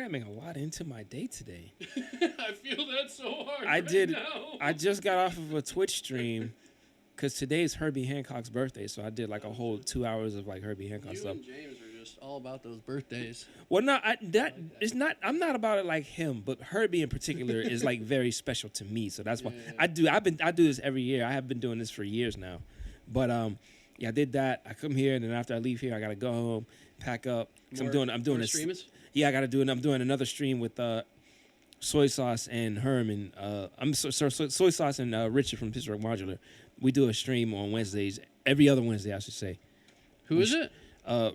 cramming a lot into my day today. I feel that so hard. Now. I just got off of a Twitch stream because today is Herbie Hancock's birthday, so I did like a whole 2 hours of like Herbie Hancock stuff. You and James are just all about those birthdays. Well, no, it's not. I'm not about it like him, but Herbie in particular is like very special to me. So that's why I do this every year. I have been doing this for years now, but I did that. I come here, and then after I leave here, I gotta go home, pack up. I'm doing this. Streamers? Yeah, I gotta do it. I'm doing another stream with Soy Sauce and Herman. Soy Sauce and Richard from Pittsburgh Modular. We do a stream on Wednesdays, every other Wednesday, I should say. Who is it? I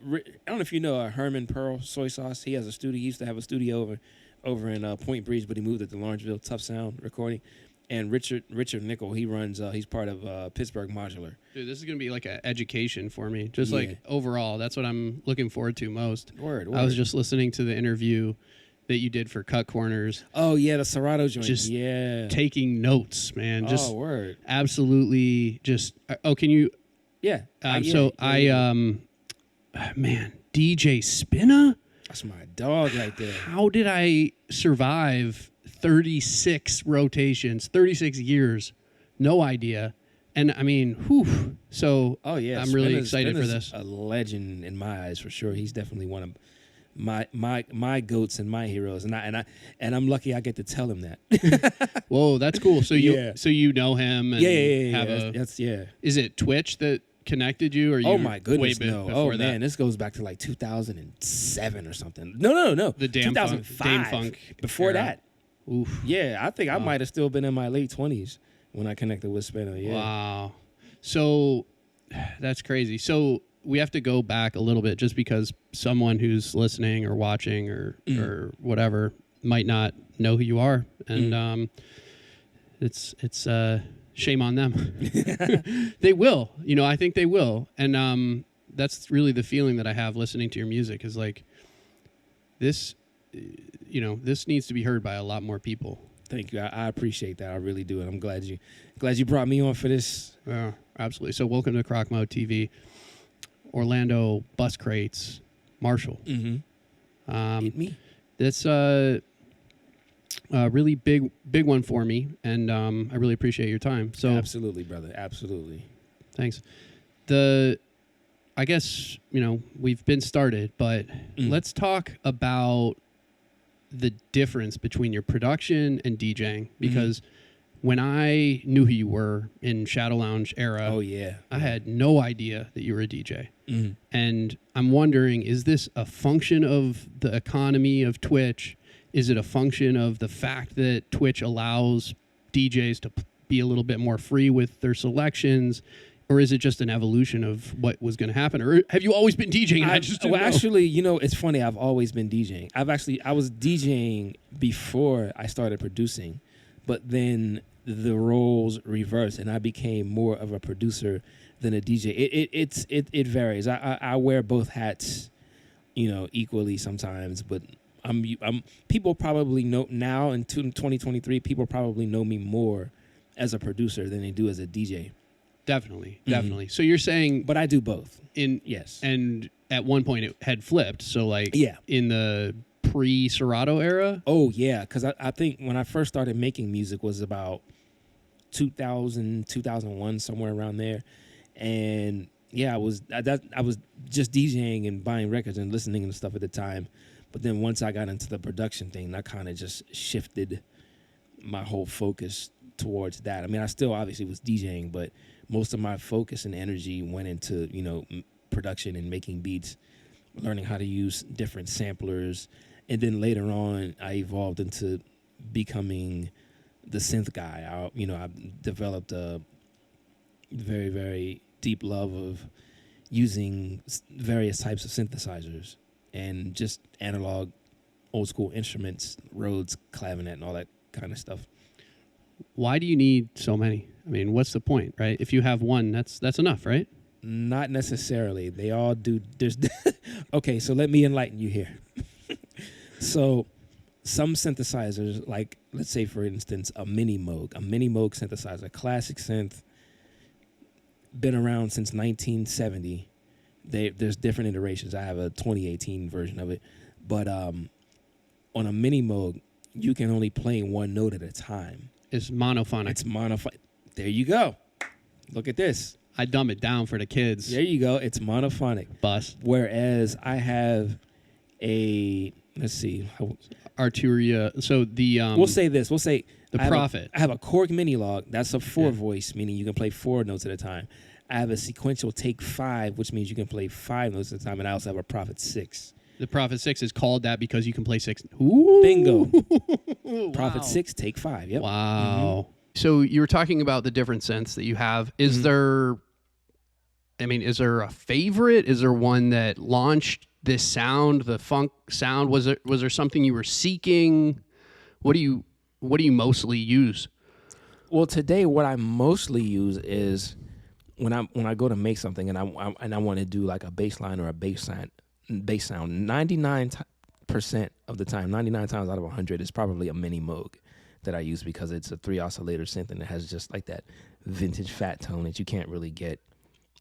don't know if you know Herman Pearl Soy Sauce. He has a studio. He used to have a studio over in Point Breeze, but he moved it to Lawrenceville, Tuff Sound Recording. And Richard Nickel, he runs. He's part of Pittsburgh Modular. Dude, this is gonna be like an education for me. Just like overall, that's what I'm looking forward to most. Word. I was just listening to the interview that you did for Cut Corners. Oh yeah, the Serato joint. Just taking notes, man. Just word. Absolutely. Just can you? Yeah. Man, DJ Spinna. That's my dog right there. How did I survive 36 rotations, 36 years? No idea. And I mean, whew. So I'm really excited for this. A legend in my eyes for sure. He's definitely one of my goats and my heroes, and I'm lucky I get to tell him that. Whoa, that's cool. So you know him? And That's Is it Twitch that connected you? Or you my goodness, no. Oh man, this goes back to like 2007 or something. No. The Damn 2005. Funk before era. that. Oof. Yeah, I think I might have still been in my late 20s when I connected with Spinner. Yeah. Wow. So that's crazy. So we have to go back a little bit just because someone who's listening or watching or whatever might not know who you are, and it's shame on them. They will, I think they will, and that's really the feeling that I have listening to your music is like this. This needs to be heard by a lot more people. Thank you. I appreciate that. I really do, and I'm glad you brought me on for this. Yeah, absolutely. So welcome to Croc Mode TV. Orlando, Buscrates, Marshall. Mm-hmm. Me. That's a really big one for me, and I really appreciate your time. So absolutely, brother. Absolutely. Thanks. I guess we've been started, but let's talk about the difference between your production and DJing, because when I knew who you were in Shadow Lounge era, I had no idea that you were a DJ. And I'm wondering, is this a function of the economy of Twitch? Is it a function of the fact that Twitch allows DJs to be a little bit more free with their selections? Or is it just an evolution of what was going to happen? Or have you always been DJing? Actually, it's funny. I've always been DJing. I was DJing before I started producing, but then the roles reversed, and I became more of a producer than a DJ. It varies. I wear both hats, equally sometimes. But people probably know now in 2023. People probably know me more as a producer than they do as a DJ. Definitely. So you're saying, but I do both. Yes. And at one point it had flipped. So in the pre-Serato era. Oh yeah, because I think when I first started making music was about 2000, 2001, somewhere around there, and I was just DJing and buying records and listening and stuff at the time. But then once I got into the production thing, that kind of just shifted my whole focus towards that. I mean, I still obviously was DJing, but most of my focus and energy went into, production and making beats, learning how to use different samplers. And then later on, I evolved into becoming the synth guy. I developed a very, very deep love of using various types of synthesizers and just analog, old school instruments, Rhodes, clavinet, and all that kind of stuff. Why do you need so many? I mean, what's the point, right? If you have one, that's enough, right? Not necessarily. They all do. Okay, so let me enlighten you here. So some synthesizers, like let's say for instance a Mini Moog synthesizer, classic synth, been around since 1970. There's different iterations. I have a 2018 version of it, but on a mini Moog, you can only play one note at a time. It's monophonic. It's monophonic. There you go. Look at this. I dumb it down for the kids. There you go. It's monophonic. Bust. Whereas I have let's see. Arturia. So the we'll say this. We'll say the Prophet. I have a Korg mini log. That's a 4-voice, meaning you can play 4 notes at a time. I have a sequential take 5, which means you can play 5 notes at a time, and I also have a Prophet 6. The Prophet 6 is called that because you can play 6. Ooh. Bingo. Prophet 6, take 5. Yep. Wow. So you were talking about the different synths that you have. Is there a favorite? Is there one that launched this sound, the funk sound? Was there something you were seeking? What do you mostly use? Well, today what I mostly use is when I go to make something and I want to do like a bass line or a bass sound. 99% of the time, 99 times out of 100, is probably a mini Moog that I use because it's a 3 oscillator synth and it has just like that vintage fat tone that you can't really get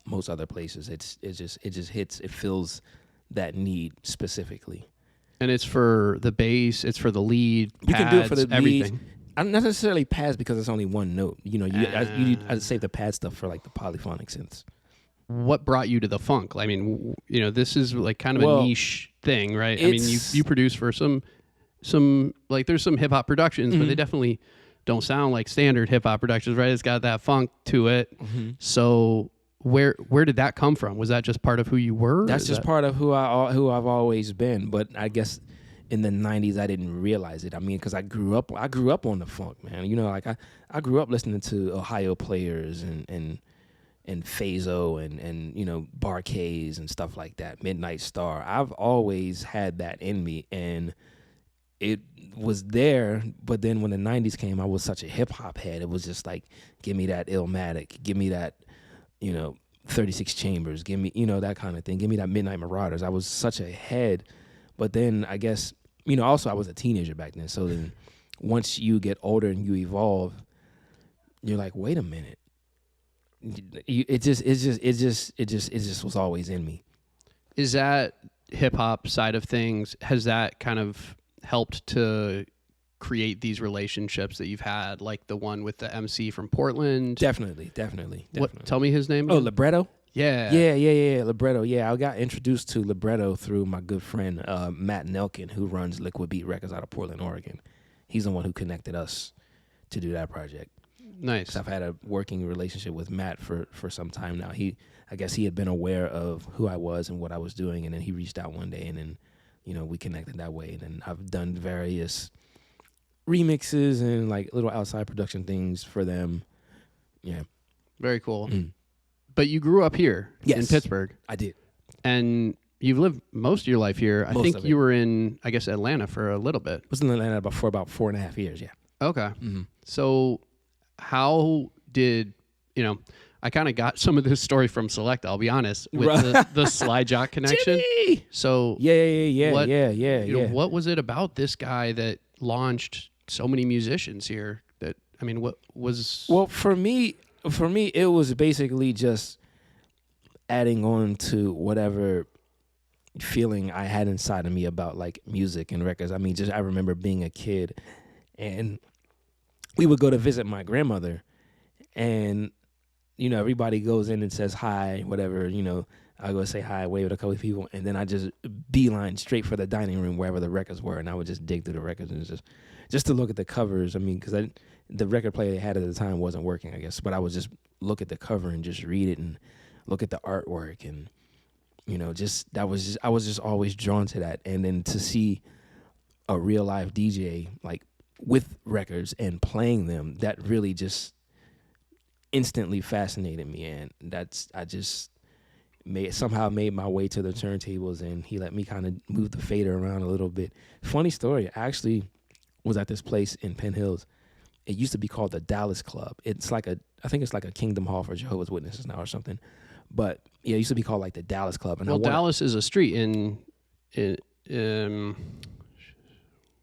most other places. It just hits. It fills that need specifically. And it's for the bass. It's for the lead. You pads, can do it for the everything. lead. I don't necessarily pads because it's only one note. You know, I save the pad stuff for like the polyphonic synths. What brought you to the funk? I mean, this is like kind of a niche thing, right? I mean, you produce for some like there's some hip hop productions, but they definitely don't sound like standard hip hop productions, right? It's got that funk to it. So where did that come from? Was that just part of who you were? That's just part of who I've always been. But I guess in the 90s I didn't realize it. I mean, because I grew up on the funk, man. You know, like I grew up listening to Ohio Players and Phaso and you know, Barkays and stuff like that, Midnight Star. I've always had that in me, and it was there. But then when the 90s came, I was such a hip hop head. It was just like, give me that Illmatic, give me that, you know, 36 Chambers, give me, you know, that kind of thing. Give me that Midnight Marauders. I was such a head. But then I guess, you know, also I was a teenager back then. So then once you get older and you evolve, you're like, wait a minute. It just was always in me. Is that hip hop side of things? Has that kind of helped to create these relationships that you've had, like the one with the MC from Portland? Definitely. What? Tell me his name. Oh, Libretto. Yeah. Libretto. Yeah, I got introduced to Libretto through my good friend Matt Nelkin, who runs Liquid Beat Records out of Portland, Oregon. He's the one who connected us to do that project. Nice. I've had a working relationship with Matt for some time now. I guess he had been aware of who I was and what I was doing, and then he reached out one day, and then, you know, we connected that way. And then I've done various remixes and like little outside production things for them. Yeah. Very cool. But you grew up here in Pittsburgh. I did. And you've lived most of your life here. I think you were in, I guess, Atlanta for a little bit. I was in Atlanta for about 4.5 years, yeah. Okay. So how did, you know, I kind of got some of this story from Select, I'll be honest, with the Sly Jock connection. Jimmy! So Yeah. What was it about this guy that launched so many musicians here? That, I mean, what was... Well, for me, it was basically just adding on to whatever feeling I had inside of me about like music and records. I mean, I remember being a kid, and we would go to visit my grandmother, and, you know, everybody goes in and says hi, whatever, you know, I go say hi, wave at a couple of people, and then I just beeline straight for the dining room wherever the records were, and I would just dig through the records and just to look at the covers. I mean, because the record player they had at the time wasn't working, I guess, but I would just look at the cover and just read it and look at the artwork, and, you know, I was just always drawn to that. And then to see a real live DJ like with records and playing them, that really just instantly fascinated me, and I just somehow made my way to the turntables, and he let me kind of move the fader around a little bit. Funny story, I actually was at this place in Penn Hills. It used to be called the Dallas Club. I think it's like a Kingdom Hall for Jehovah's Witnesses now or something. But yeah, it used to be called like the Dallas Club. And Dallas is a street in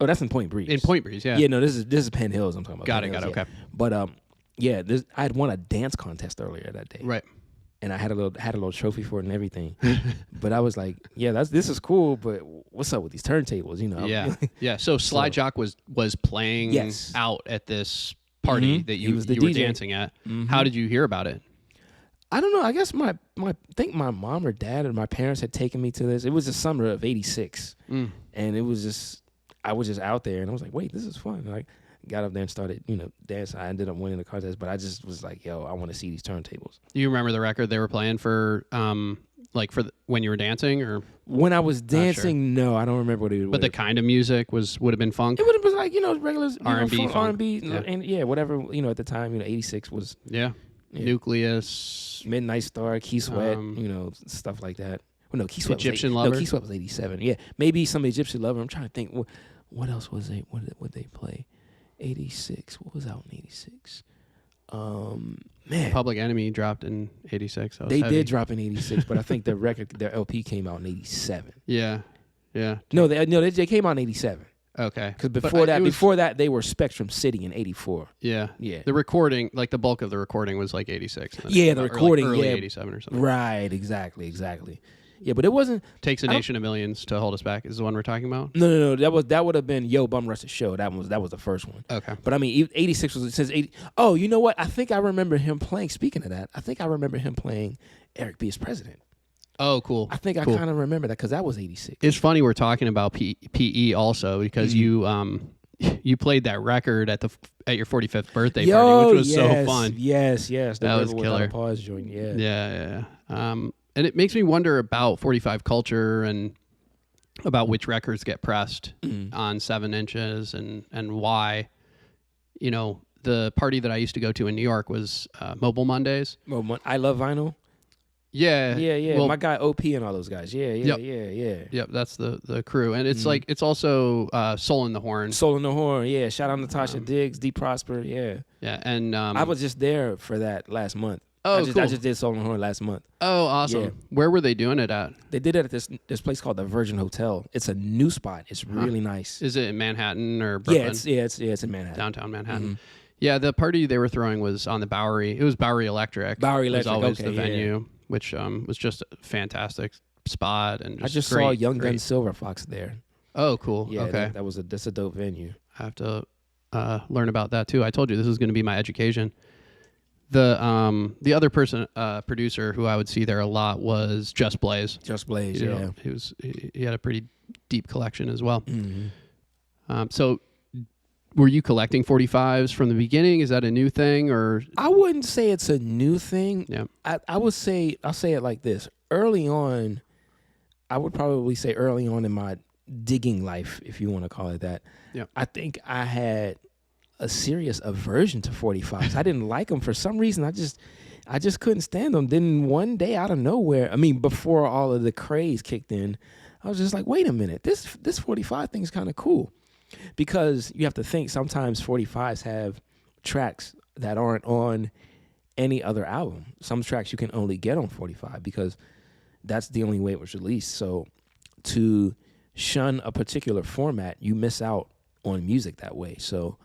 oh, that's in Point Breeze. In Point Breeze, yeah. Yeah, no, this is Penn Hills I'm talking about. Got it, okay. But I had won a dance contest earlier that day. Right. and I had a little trophy for it and everything. But I was like, yeah, this is cool, but what's up with these turntables? You know? Yeah, yeah. So Sly Jock was playing out at this party that you were dancing at. How did you hear about it? I don't know. I guess I think my mom or dad or my parents had taken me to this. It was the summer of '86, and it was just I was just out there, and I was like, wait, this is fun. Like, got up there and started, dancing. I ended up winning the contest, but I just was like, yo, I want to see these turntables. Do you remember the record they were playing for, when you were dancing, or when I was dancing? Sure. No, I don't remember what it was. But the kind of music would have been funk. It would have been like regular R&B, and whatever at the time. '86 was Nucleus, Midnight Star, Key Sweat, stuff like that. Well, no, Key Sweat Egyptian Lover. No, Key Sweat was '87. Yeah, maybe some Egyptian Lover. I'm trying to think. What else was they? What did they play? '86. What was out in '86? Man, Public Enemy dropped in '86. They did drop in '86, but I think their LP came out in '87. Yeah. No, they came out in '87. Okay. Because before that, they were Spectrum City in '84. Yeah. The recording, like the bulk of the recording, was like '86. Yeah, the recording, early '87 or something. Right. Exactly. Yeah, but it wasn't. Takes a Nation of Millions to Hold Us Back is the one we're talking about? No. That would have been Yo Bum Rush the Show. That was the first one. Okay. But I mean, '86 was since '80. Oh, you know what? I think I remember him playing. Speaking of that, I think I remember him playing Eric B. as President. Oh, cool. I think I kind of remember that because that was '86. It's funny we're talking about PE also because you played that record at your 45th birthday party, which was so fun. Yes. That was killer. Pause joint. Yeah. Yeah. And it makes me wonder about 45 culture and about which records get pressed on 7 inches and why. The party that I used to go to in New York was Mobile Mondays. I Love Vinyl. Yeah. Well, my guy OP and all those guys. Yeah. Yep, that's the crew. And it's it's also Soul in the Horn. Soul in the Horn, yeah. Shout out Natasha Diggs, D. Prosper, yeah. Yeah, and I was just there for that last month. Oh, cool. I just did Soul in the Horn last month. Oh, awesome. Yeah. Where were they doing it at? They did it at this place called the Virgin Hotel. It's a new spot. It's really nice. Is it in Manhattan or Brooklyn? Yeah, it's in Manhattan. Downtown Manhattan. Yeah, the party they were throwing was on the Bowery. It was Bowery Electric. Bowery Electric, was always the venue, which was just a fantastic spot. And I just saw Young Gun Silver Fox there. Oh, cool. Yeah, okay. That's a dope venue. I have to learn about that too. I told you this was going to be my education. The other producer who I would see there a lot was Just Blaze. Just Blaze, yeah. He had a pretty deep collection as well. So were you collecting 45s from the beginning? Is that a new thing, or? I wouldn't say it's a new thing. Yeah. I'll say it like this. Early on, I would probably say early on in my digging life, if you want to call it that. Yeah. I think I had a serious aversion to 45s. I didn't like them for some reason. I just couldn't stand them. Then one day out of nowhere, I mean, before all of the craze kicked in, I was just like, wait a minute, this 45 thing is kind of cool. Because you have to think sometimes 45s have tracks that aren't on any other album. Some tracks you can only get on 45 because that's the only way it was released. So to shun a particular format, you miss out on music that way. So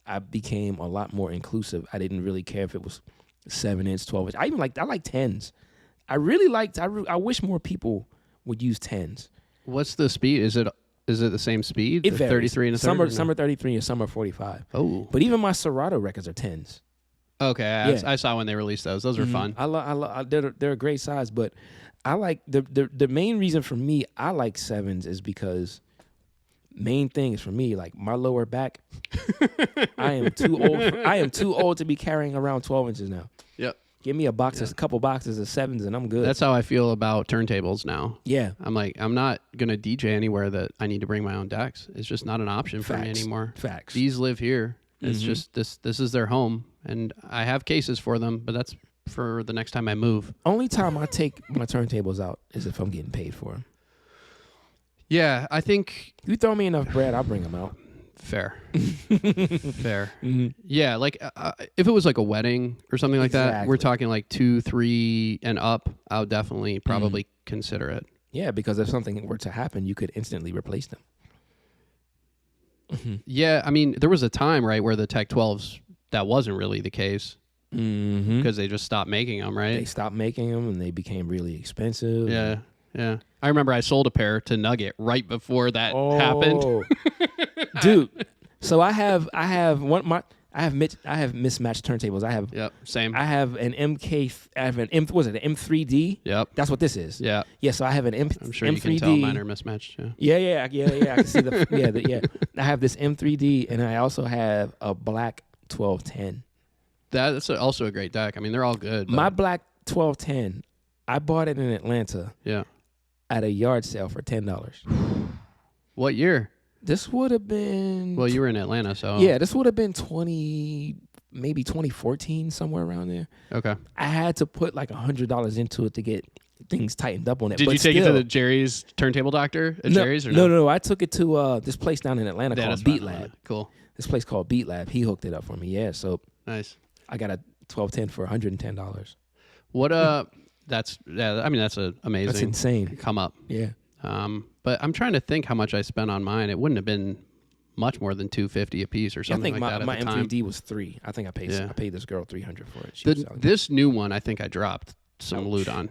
I became a lot more inclusive. I didn't really care if it was 7-inch, 12-inch. I like 10s. I wish more people would use 10s. What's the speed? Is it the same speed? It varies. 33 and a 30? Some are 33 and some are 45. Oh. But even my Serato records are 10s. Okay, I saw when they released those. Those are fun. They're a great size, but I like the main reason for me I like 7s is because main thing is for me, like my lower back. I am too old to be carrying around 12 inches now. Yep. Give me a couple boxes of 7s, and I'm good. That's how I feel about turntables now. Yeah. I'm like, I'm not gonna DJ anywhere that I need to bring my own decks. It's just not an option for me anymore. Facts. These live here. It's just this is their home, and I have cases for them, but that's for the next time I move. Only time I take my turntables out is if I'm getting paid for them. Yeah, I think you throw me enough bread, I'll bring them out. Fair. Fair. Yeah, like if it was like a wedding or something like that, we're talking like 2, 3 and up, I would definitely probably consider it. Yeah, because if something were to happen, you could instantly replace them. Yeah, I mean, there was a time, right, where the Tech 12s, that wasn't really the case. because they just stopped making them, right? They stopped making them, and they became really expensive. Yeah, yeah. I remember I sold a pair to Nugget right before that happened. Dude. So I have mismatched turntables. Same. I have an M3D? Yep. That's what this is. Yeah. Yeah, so I have an I'm sure M3D. you can tell mine are mismatched. Yeah. I can see I have this M3D, and I also have a black 1210. That's also a great deck. I mean, they're all good. My black 1210, I bought it in Atlanta. Yeah. At a yard sale for $10. What year? This would have been... Well, you were in Atlanta, so... Yeah, this would have been maybe 2014, somewhere around there. Okay. I had to put like $100 into it to get things tightened up on it. Did you take it to the Jerry's turntable doctor at Jerry's? Or no. I took it to this place down in Atlanta called Beat Lab. Cool. This place called Beat Lab. He hooked it up for me, yeah. So nice. I got a 1210 for $110. What that's amazing. That's insane. Come up. Yeah. But I'm trying to think how much I spent on mine. It wouldn't have been much more than $250 a piece or something like that. My at the time. M3D was $3. I think I paid this girl $300 for it. This new one, I think I dropped some loot on.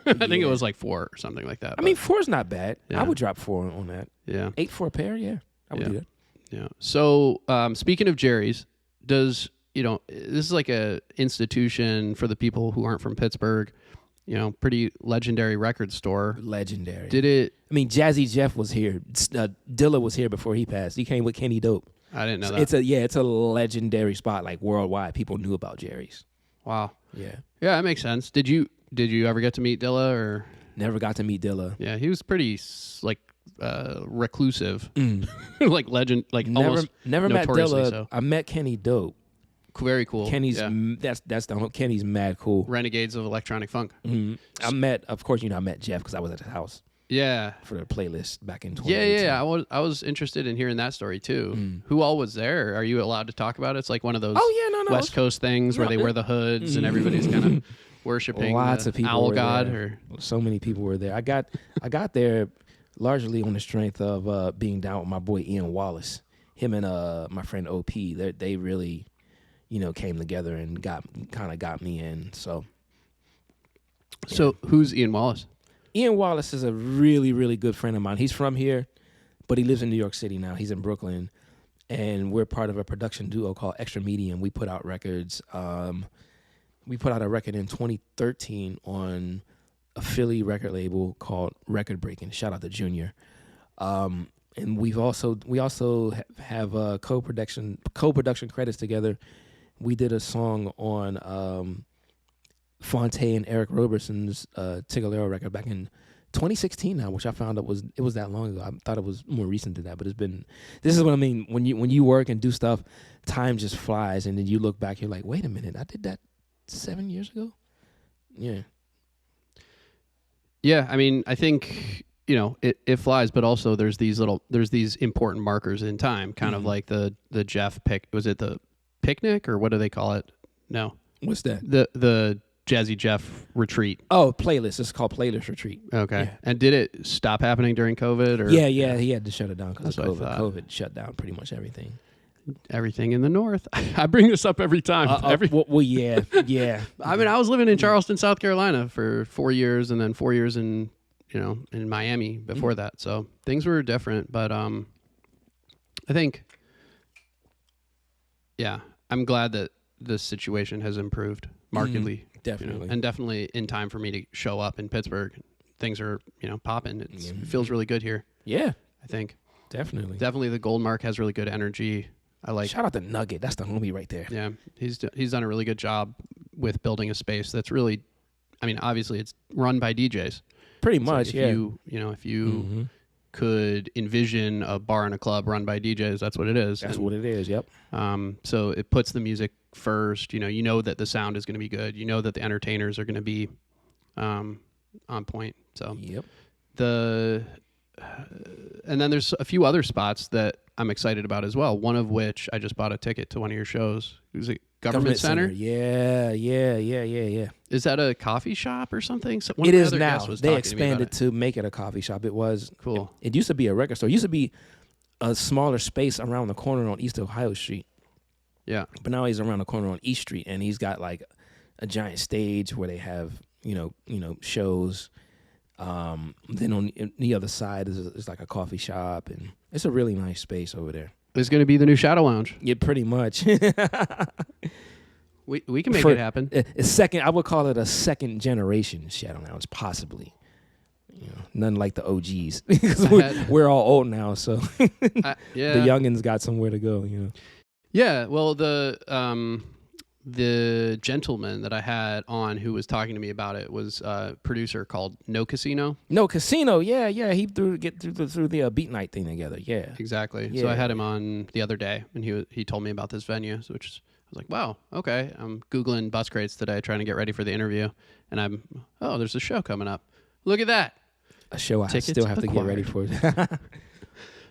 I think it was like $4 or something like that. I mean, $4's not bad. Yeah. I would drop $4 on that. Yeah. $8 for a pair. Yeah, I would do that. Yeah. So speaking of Jerry's, this is like a institution for the people who aren't from Pittsburgh. Pretty legendary record store. Legendary. Did it? I mean, Jazzy Jeff was here. Dilla was here before he passed. He came with Kenny Dope. I didn't know that. It's a legendary spot. Like worldwide, people knew about Jerry's. Wow. Yeah. Yeah, that makes sense. Did you ever get to meet Dilla or? Never got to meet Dilla. Yeah, he was pretty reclusive, like legend, like almost never met Dilla. So. I met Kenny Dope. Very cool. Kenny's Kenny's mad cool. Renegades of Electronic Funk. Mm-hmm. I met Jeff because I was at his house. Yeah, for the playlist back in 2018. Yeah. I was interested in hearing that story too. Who all was there? Are you allowed to talk about it? It's like one of those West Coast things where they wear the hoods and everybody's kind of worshiping lots of people owl god. Or so many people were there. I got there largely on the strength of being down with my boy Ian Wallace. Him and my friend OP. They really came together and got me in. So who's Ian Wallace? Ian Wallace is a really, really good friend of mine. He's from here, but he lives in New York City now. He's in Brooklyn, and we're part of a production duo called Extra Medium. We put out records. We put out a record in 2013 on a Philly record label called Record Breaking. Shout out to Junior. And we also have co-production credits together. We did a song on Fonte and Eric Roberson's Tigalero record back in 2016 now, which I found out was that long ago. I thought it was more recent than that, but this is what I mean. When you work and do stuff, time just flies, and then you look back, you're like, wait a minute, I did that 7 years ago? Yeah. Yeah, I mean, I think, it flies, but also there's these important markers in time, kind of like the Jeff pick. Was it the picnic or what do they call it? No. What's that? The Jazzy Jeff retreat. Oh, playlist. It's called Playlist Retreat. Okay. Yeah. And did it stop happening during COVID? Or? Yeah. He had to shut it down because of COVID. COVID shut down pretty much everything. Everything in the north. I bring this up every time. Yeah. I mean, I was living in Charleston, South Carolina for 4 years, and then 4 years in Miami before that. So things were different, but I think, I'm glad that the situation has improved markedly. Definitely. And definitely in time for me to show up in Pittsburgh. Things are, popping. It feels really good here. Yeah. I think. Definitely. Definitely the Gold Mark has really good energy. Shout out to Nugget. That's the homie right there. Yeah. He's done a really good job with building a space that's really, obviously it's run by DJs. Pretty much, if you could envision a bar and a club run by DJs, that's what it is. That's what it is, yep. So it puts the music first. You know that the sound is going to be good. You know that the entertainers are going to be on point. So yep. And then there's a few other spots that I'm excited about as well. One of which I just bought a ticket to one of your shows. It was a Government Center. Yeah. Is that a coffee shop or something? It is now. They expanded to make it a coffee shop. It was cool. It used to be a record store. It used to be a smaller space around the corner on East Ohio Street. Yeah. But now he's around the corner on East Street, and he's got like a giant stage where they have shows. Then on the other side is like a coffee shop, and it's a really nice space over there. It's going to be the new Shadow Lounge. Yeah, pretty much. We can make it happen. I would call it a second generation Shadow Lounge, possibly. None like the OGs because we're all old now, so the youngins got somewhere to go. Yeah. Well, the gentleman that I had on who was talking to me about it was a producer called No Casino. No Casino, yeah. He threw the beat night thing together, yeah. Exactly. Yeah. So I had him on the other day, and he told me about this venue, which I was like, wow, okay. I'm Googling Buscrates today, trying to get ready for the interview, and there's a show coming up. Look at that. A show I still have to get ready for.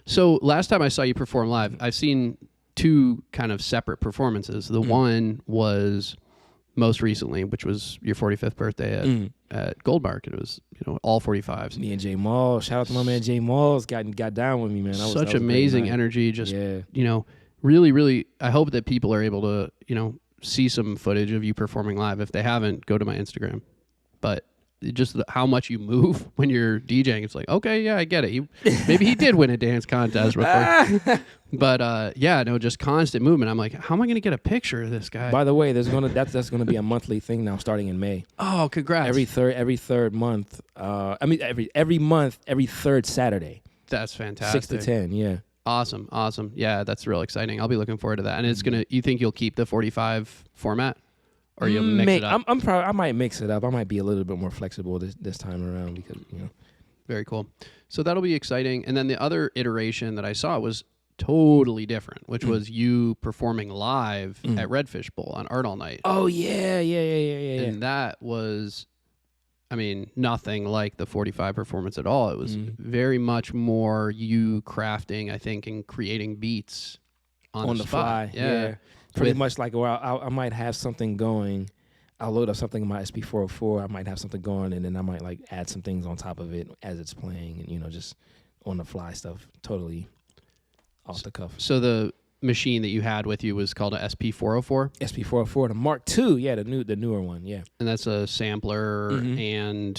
So last time I saw you perform live, I've seen two kind of separate performances. The one was most recently, which was your 45th birthday at Goldmark. It was all 45s. Me and Jay Mall. Shout out to my man Jay Malls. Got down with me, man. Such amazing energy. Just really, really. I hope that people are able to see some footage of you performing live. If they haven't, go to my Instagram. But just how much you move when you're DJing, it's like, okay, yeah, I get it. Maybe he did win a dance contest before. But just constant movement. I'm like, how am I going to get a picture of this guy? By the way, that's gonna be a monthly thing now, starting in May. Oh, congrats! Every third month. Every month, every third Saturday. That's fantastic. 6 to 10, yeah. Awesome. Yeah, that's real exciting. I'll be looking forward to that. And it's gonna. You think you'll keep the 45 format? Or you'll mix it up? I might mix it up. I might be a little bit more flexible this time around because Very cool. So that'll be exciting. And then the other iteration that I saw was totally different, which was you performing live at Redfish Bowl on Art All Night. Oh yeah. And that was, nothing like the 45 performance at all. It was very much more you crafting, I think, and creating beats on the fly. spot. Yeah. Pretty much like where I might have something going. I'll load up something in my SP404. I might have something going, and then I might like add some things on top of it as it's playing, and just on the fly stuff, totally off the cuff. So the machine that you had with you was called a SP404? SP404, the Mark II, yeah, the newer one, yeah. And that's a sampler and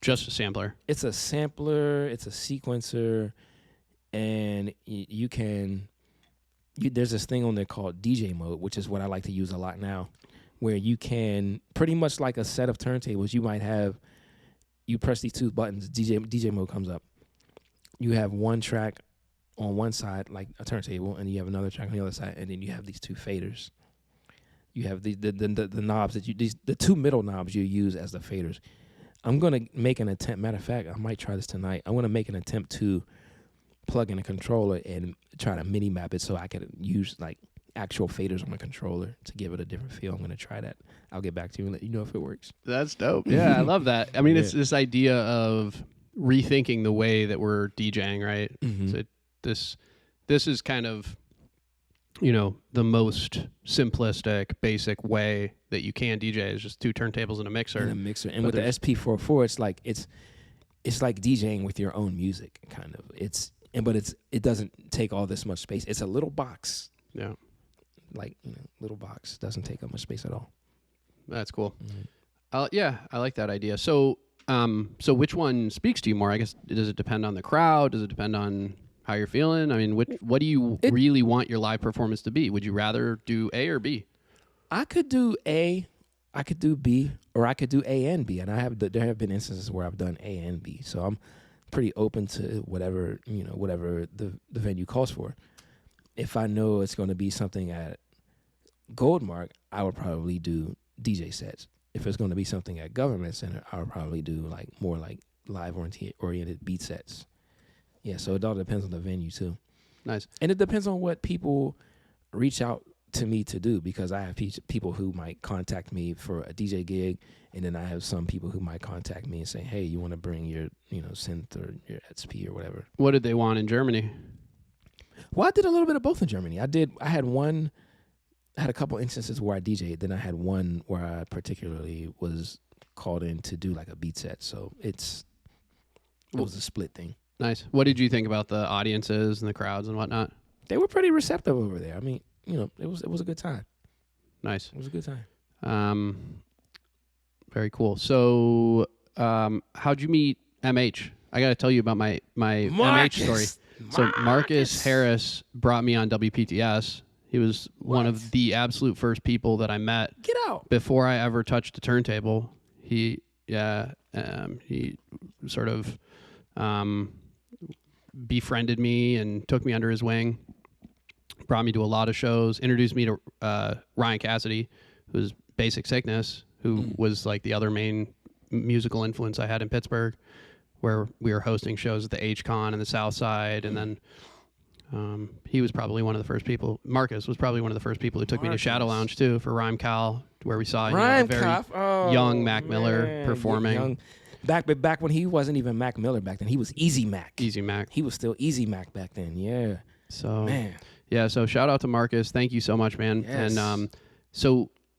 just a sampler. It's a sampler, it's a sequencer, and you can. There's this thing on there called DJ mode, which is what I like to use a lot now, where you can pretty much like a set of turntables. You might have, you press these two buttons, DJ mode comes up. You have one track on one side, like a turntable, and you have another track on the other side, and then you have these two faders. You have the knobs the two middle knobs you use as the faders. I'm gonna make an attempt. Matter of fact, I might try this tonight. I'm gonna make an attempt to plug in a controller and try to mini map it so I can use like actual faders on the controller to give it a different feel. I'm going to try that. I'll get back to you and let you know if it works. That's dope. Yeah, I love that. It's this idea of rethinking the way that we're DJing, right? So this is kind of, the most simplistic, basic way that you can DJ is just two turntables and a mixer. And with the SP44, it's like DJing with your own music, kind of. But it doesn't take all this much space. It's a little box. Yeah. Like, little box. Doesn't take up much space at all. That's cool. I like that idea. So which one speaks to you more? I guess, does it depend on the crowd? Does it depend on how you're feeling? What do you really want your live performance to be? Would you rather do A or B? I could do A, I could do B, or I could do A and B. And there have been instances where I've done A and B. So I'm pretty open to whatever the venue calls for. If I know it's going to be something at Goldmark, I would probably do DJ sets. If it's going to be something at Government Center, I would probably do more live oriented beat sets. Yeah, so it all depends on the venue too. Nice. And it depends on what people reach out to me to do, because I have people who might contact me for a DJ gig, and then I have some people who might contact me and say, hey, you want to bring your synth or your SP or whatever. What did they want in Germany? Well, I did a little bit of both in Germany. I had a couple instances where I DJ'd, then I had one where I particularly was called in to do like a beat set. So it was a split thing. Nice. What did you think about the audiences and the crowds and whatnot? They were pretty receptive over there. it was a good time. Nice. It was a good time. Very cool. So, how'd you meet MH? I got to tell you about my MH story. So Marcus Harris brought me on WPTS. He was one of the absolute first people that I met. Get out. Before I ever touched a turntable. He sort of befriended me and took me under his wing. Brought me to a lot of shows. Introduced me to Ryan Cassidy, who's Basic Sickness, who was like the other main musical influence I had in Pittsburgh, where we were hosting shows at the H-Con and the South Side, and then he was probably one of the first people. Marcus was probably one of the first people who took me to Shadow Lounge too for Rhyme Cal, where we saw a very young Mac Miller performing. Young. Back when he wasn't even Mac Miller back then, he was Easy Mac. Easy Mac. He was still Easy Mac back then. Yeah. So man. Yeah. So shout out to Marcus. Thank you so much, man. Yes. And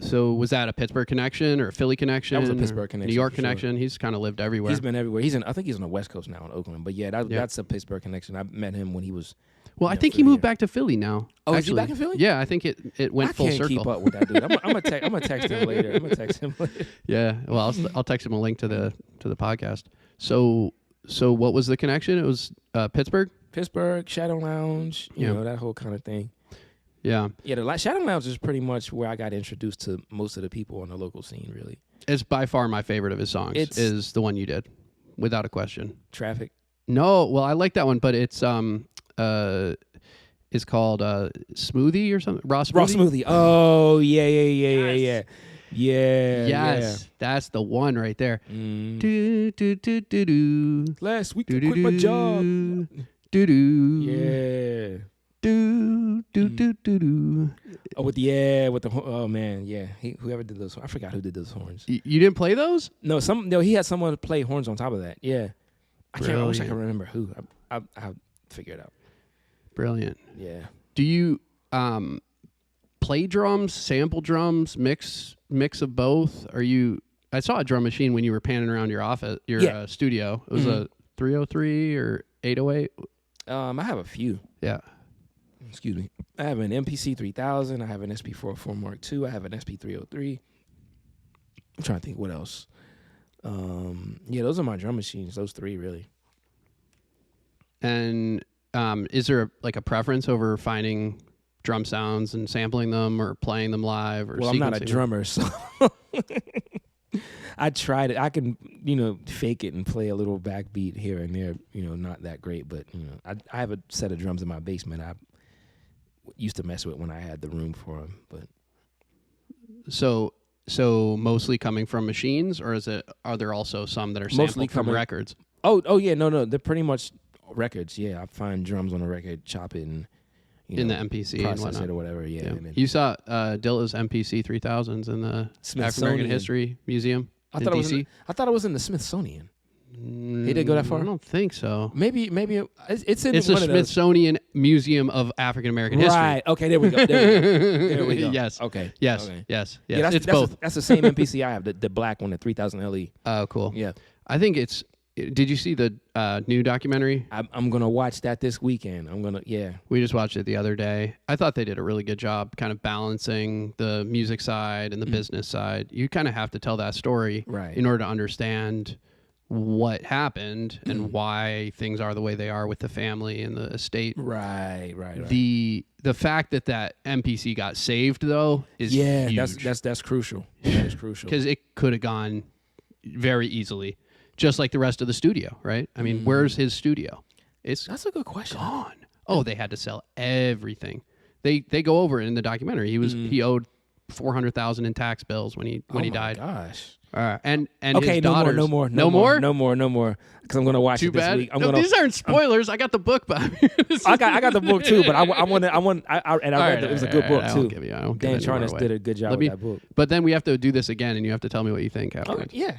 so was that a Pittsburgh connection or a Philly connection? That was a Pittsburgh connection. New York for connection. Sure. He's kind of lived everywhere. He's been everywhere. I think he's on the West Coast now in Oakland. But yeah, that's a Pittsburgh connection. I met him when he was. Well, I think he moved back to Philly now. Oh, actually. is he back in Philly? Yeah, I think it went full circle. I can't keep up with that dude. I'm gonna text him later. Yeah. Well, I'll text him a link to the podcast. So what was the connection? It was Pittsburgh. Pittsburgh, Shadow Lounge. You know, that whole kind of thing. Yeah. Yeah, the Shadow Lounge is pretty much where I got introduced to most of the people on the local scene, really. It's by far my favorite of his songs. Is the one you did, without a question. Traffic. No, well, I like that one, but it's called Smoothie or something. Raw Smoothie. Oh, yeah. Yes, that's the one right there. Do, do, do, do, do. Last week I quit my job. Do, do. Yeah. Do, do, do, do, do. Oh, oh man, yeah. Whoever did those, I forgot who did those horns. You didn't play those? No, he had someone play horns on top of that. Yeah, I wish I could remember who. I'll figure it out. Brilliant. Yeah. Do you play drums, sample drums, mix of both? I saw a drum machine when you were panning around your office, your studio. It was a 303 or 808. I have a few. Yeah. Excuse me. I have an MPC 3000. I have an SP404 Mark II. I have an SP303. I'm trying to think what else. Those are my drum machines. Those three, really. And is there a preference over finding drum sounds and sampling them or playing them live? Or I'm not a drummer, so I tried it. I can, fake it and play a little backbeat here and there. Not that great, but I have a set of drums in my basement. I used to mess with when I had the room for them. But so mostly coming from machines, or are there also some that are sampled from records? Oh yeah, no, they're pretty much records. Yeah, I find drums on a record, chop it, and in the MPC process and whatnot. it or whatever. Yeah. And then, you saw Dilla's MPC 3000s in the African American History Museum. I thought it was in the Smithsonian. He didn't go that far? I don't think so. Maybe it's in the Smithsonian Museum of African American History. Right. Okay. There we go. There we go. Yes. Okay. Yes. Okay. Yes. Yeah, it's both. That's the same MPC I have, the black one, the 3000 LE. Oh, cool. Yeah. I think it's. Did you see the new documentary? I'm gonna watch that this weekend. We just watched it the other day. I thought they did a really good job, kind of balancing the music side and the business side. You kind of have to tell that story in order to understand what happened and why things are the way they are with the family and the estate. Right. The fact that MPC got saved though is huge. that's crucial. That is crucial because it could have gone very easily, just like the rest of the studio. Right? I mean, where's his studio? That's a good question. Gone. Oh, they had to sell everything. They go over it in the documentary. He owed $400,000 in tax bills when he died. Oh my gosh. And okay, his daughters. No more. Because I'm gonna watch Too it this bad. week. These aren't spoilers. I got the book, Bob. I got the book too, but I read it. It was a good book too. I won't Dan Charnas did a good job with that book. But then we have to do this again, and you have to tell me what you think afterwards. Yeah.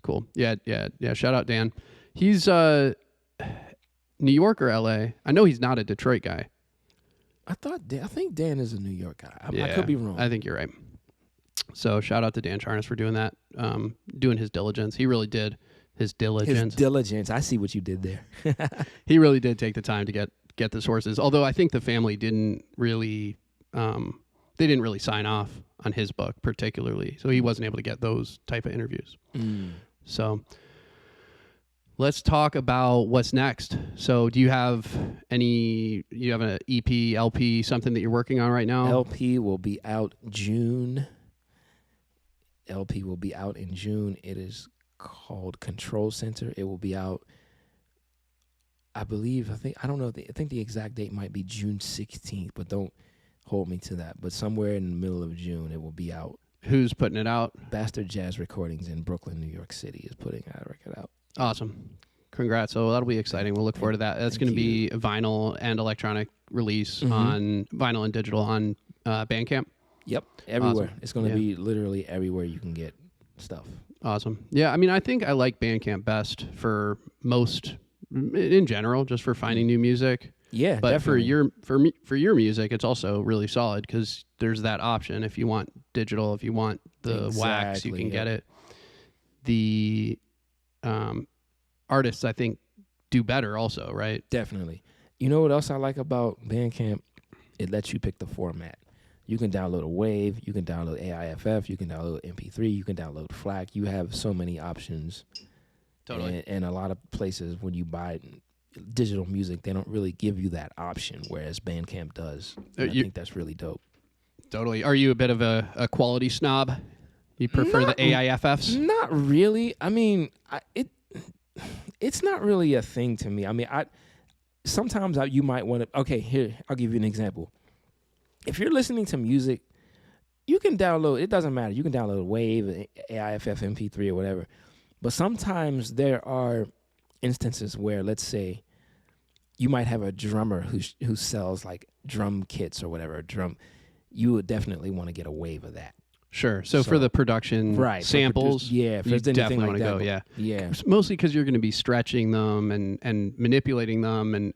Cool. Yeah. Shout out Dan. He's New York or LA. I know he's not a Detroit guy. I think Dan is a New York guy. I could be wrong. I think you're right. So shout out to Dan Charnas for doing that, doing his diligence. He really did his diligence. I see what you did there. He really did take the time to get the sources. Although I think the family didn't really they didn't really sign off on his book particularly, so he wasn't able to get those type of interviews. So let's talk about what's next. So do you have an EP, LP, something that you're working on right now? LP will be out June. LP will be out in June. It is called Control Center. It will be out, I think the exact date might be June 16th, but don't hold me to that. But somewhere in the middle of June, it will be out. Who's putting it out? Bastard Jazz Recordings in Brooklyn, New York City is putting that record out. Awesome. Congrats. So that'll be exciting. We'll look forward to that. That's going to be a vinyl and electronic release on vinyl and digital on Bandcamp. Yep, everywhere. Awesome. It's going to be literally everywhere you can get stuff. Awesome. Yeah, I mean, I think I like Bandcamp best for most, in general, just for finding new music. Yeah, but definitely. for your music, it's also really solid because there's that option. If you want digital, if you want the wax, you can get it. The artists, I think, do better also, right? Definitely. You know what else I like about Bandcamp? It lets you pick the format. You can download a WAV, you can download AIFF, you can download MP3, you can download FLAC. You have so many options. Totally. And a lot of places, when you buy digital music, they don't really give you that option, whereas Bandcamp does. I think that's really dope. Totally. Are you a bit of a quality snob? You prefer the AIFFs? Not really. I mean, it's not really a thing to me. I mean, sometimes you might want to. Okay, here, I'll give you an example. If you're listening to music, you can download. It doesn't matter. You can download WAV, AIFF, MP3, or whatever. But sometimes there are instances where, let's say, you might have a drummer who sells like drum kits or whatever. You would definitely want to get a WAV of that. Sure. So for the production samples, if you definitely want to go. Yeah. Mostly because you're going to be stretching them and manipulating them, and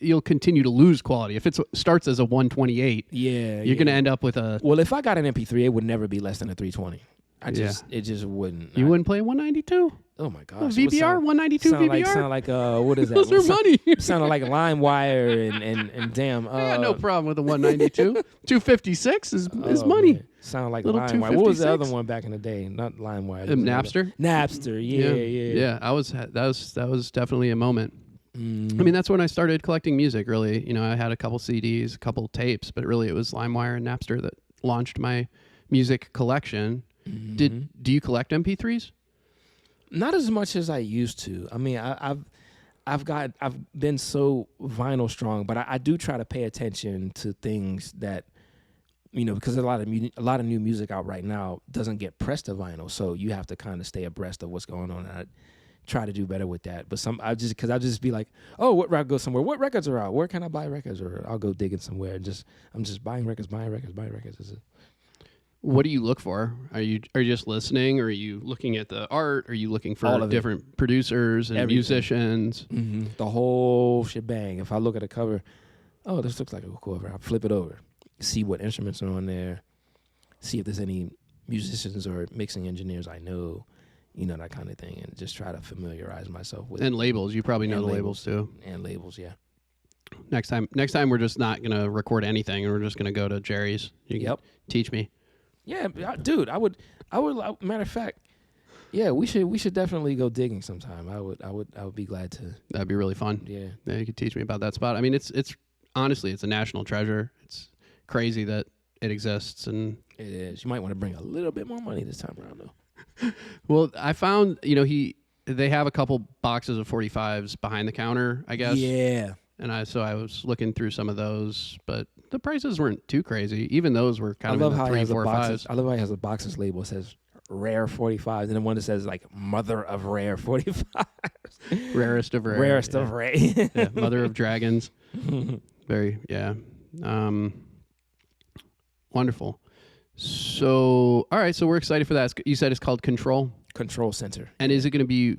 you'll continue to lose quality. If it starts as a 128, you're going to end up with a. Well, if I got an MP3, it would never be less than a 320. It just wouldn't. You wouldn't play 192? Oh my gosh. VBR, 192 VBR? Sound like what is that? Those are money. Sounded like LimeWire and damn. I got no problem with the 192. 256 is money. Sound like Little LimeWire. What was the other one back in the day? Not LimeWire. Napster? Napster, yeah. Yeah, that was definitely a moment. I mean, that's when I started collecting music, really. You know, I had a couple CDs, a couple tapes, but really it was LimeWire and Napster that launched my music collection. Do you collect MP3s? Not as much as I used to. I mean, I've been so vinyl strong, but I do try to pay attention to things that, you know, because a lot of new music out right now doesn't get pressed to vinyl, so you have to kind of stay abreast of what's going on. And I try to do better with that. But I'll just be like, oh, what record goes somewhere? What records are out? Where can I buy records? Or I'll go digging somewhere and I'm just buying records. What do you look for? Are you just listening, or are you looking at the art? Are you looking for different producers and musicians? The whole shebang. If I look at a cover, oh, this looks like a cool cover, I'll flip it over, see what instruments are on there, see if there's any musicians or mixing engineers I know, you know, that kind of thing, and just try to familiarize myself with. And labels, you probably know the labels too. And labels, yeah. Next time we're just not gonna record anything, and we're just gonna go to Jerry's. You can teach me. Yeah, dude, I would. Matter of fact, yeah, we should definitely go digging sometime. I would be glad to. That'd be really fun. Yeah, you could teach me about that spot. I mean, it's honestly, it's a national treasure. It's crazy that it exists, and it is. You might want to bring a little bit more money this time around, though. Well, I found, you know, they have a couple boxes of 45s behind the counter, I guess. Yeah. And I was looking through some of those, but the prices weren't too crazy. Even those were kind of in the 3, 4, 5s. I love how he has a boxes label that says rare 45s, and then one that says like mother of rare 45s. Rarest of rare. Rarest of rare. Yeah, mother of dragons. Very, yeah. Wonderful. So, all right, so we're excited for that. You said it's called Control Center. And is it going to be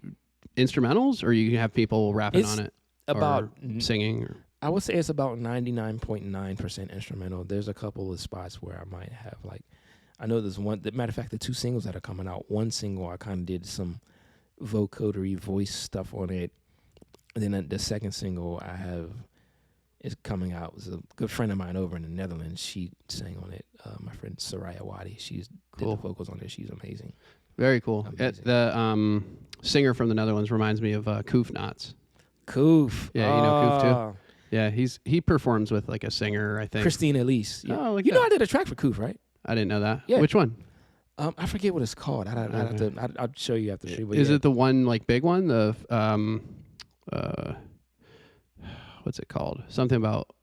instrumentals, or you can have people rapping on it? About singing? I would say it's about 99.9% instrumental. There's a couple of spots where I might have, like, I know there's one, matter of fact, the 2 singles that are coming out, one single I kind of did some vocodery voice stuff on it. And then the second single I have is coming out. It was a good friend of mine over in the Netherlands. She sang on it. My friend Soraya Wadi. She's did the vocals on it. She's amazing. Very cool. The singer from the Netherlands reminds me of Koof Knots. Koof. Yeah, you know Koof too. Yeah, he performs with like a singer, I think. Christine Elise. Yeah. Oh, like you know I did a track for Koof, right? I didn't know that. Yeah. Which one? I forget what it's called. I'll show you after the show. Is it the one like big one? The what's it called? Something about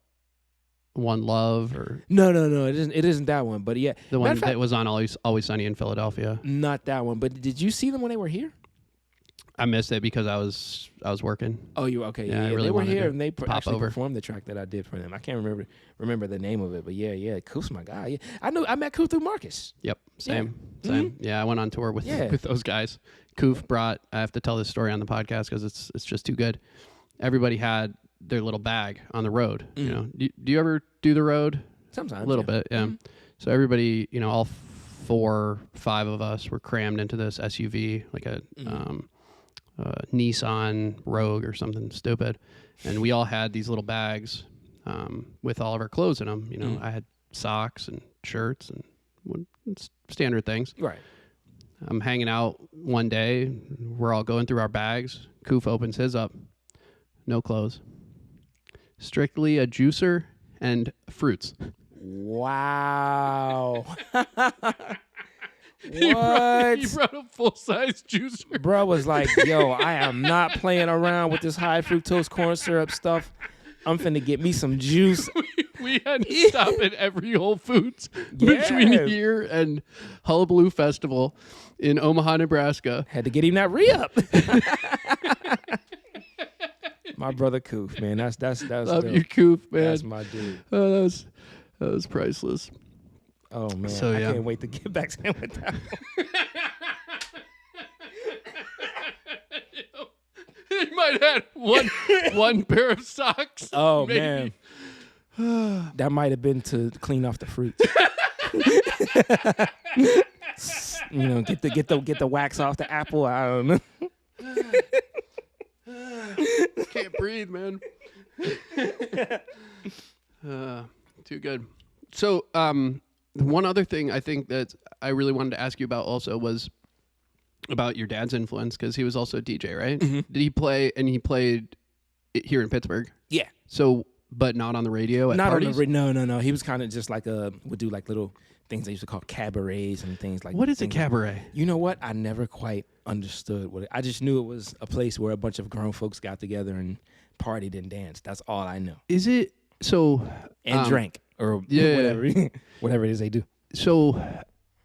One Love or no. It isn't that one. But yeah, the one that was on Always Sunny in Philadelphia. Not that one. But did you see them when they were here? I missed it because I was working. Oh, you okay? Yeah, yeah. I really they were wanted here to and they actually over. performed the track that I did for them. I can't remember the name of it, but yeah, Koof's my guy. Yeah. I met Koof through Marcus. Yep, same. Mm-hmm. Yeah, I went on tour with those guys. Koof brought. I have to tell this story on the podcast because it's just too good. Everybody had their little bag on the road. Mm. You know, do you ever do the road? Sometimes a little bit. Yeah. Mm. So everybody, you know, all 5 of us were crammed into this SUV, like a Nissan Rogue or something stupid, and we all had these little bags with all of our clothes in them. You know, I had socks and shirts and standard things. Right. I'm hanging out one day. We're all going through our bags. Koof opens his up. No clothes. Strictly a juicer and fruits. Wow. He brought a full-size juicer. Bro was like, yo, I am not playing around with this high fructose corn syrup stuff. I'm finna get me some juice. We had to stop at every Whole Foods between here and Hullabaloo Festival in Omaha, Nebraska. Had to get him that re-up. My brother Koof, man. That's Love you, Koof, man. That's my dude. Oh, that was priceless. Oh man, so, I can't wait to get back to him with that He might have had one pair of socks. Oh maybe. Man, that might have been to clean off the fruit. You know, get the wax off the apple. I don't know. Can't breathe, man. Too good. So, one other thing I think that I really wanted to ask you about also was about your dad's influence, because he was also a DJ, right? Mm-hmm. Did he play? And he played here in Pittsburgh. Yeah. So, but not on the radio at not parties? on the no. He was kind of just like would do like little things they used to call cabarets and things like. What is a cabaret? You know what? I never quite understood what I just knew it was a place where a bunch of grown folks got together and partied and danced. That's all I know. Is it so? And drank or whatever it is they do. So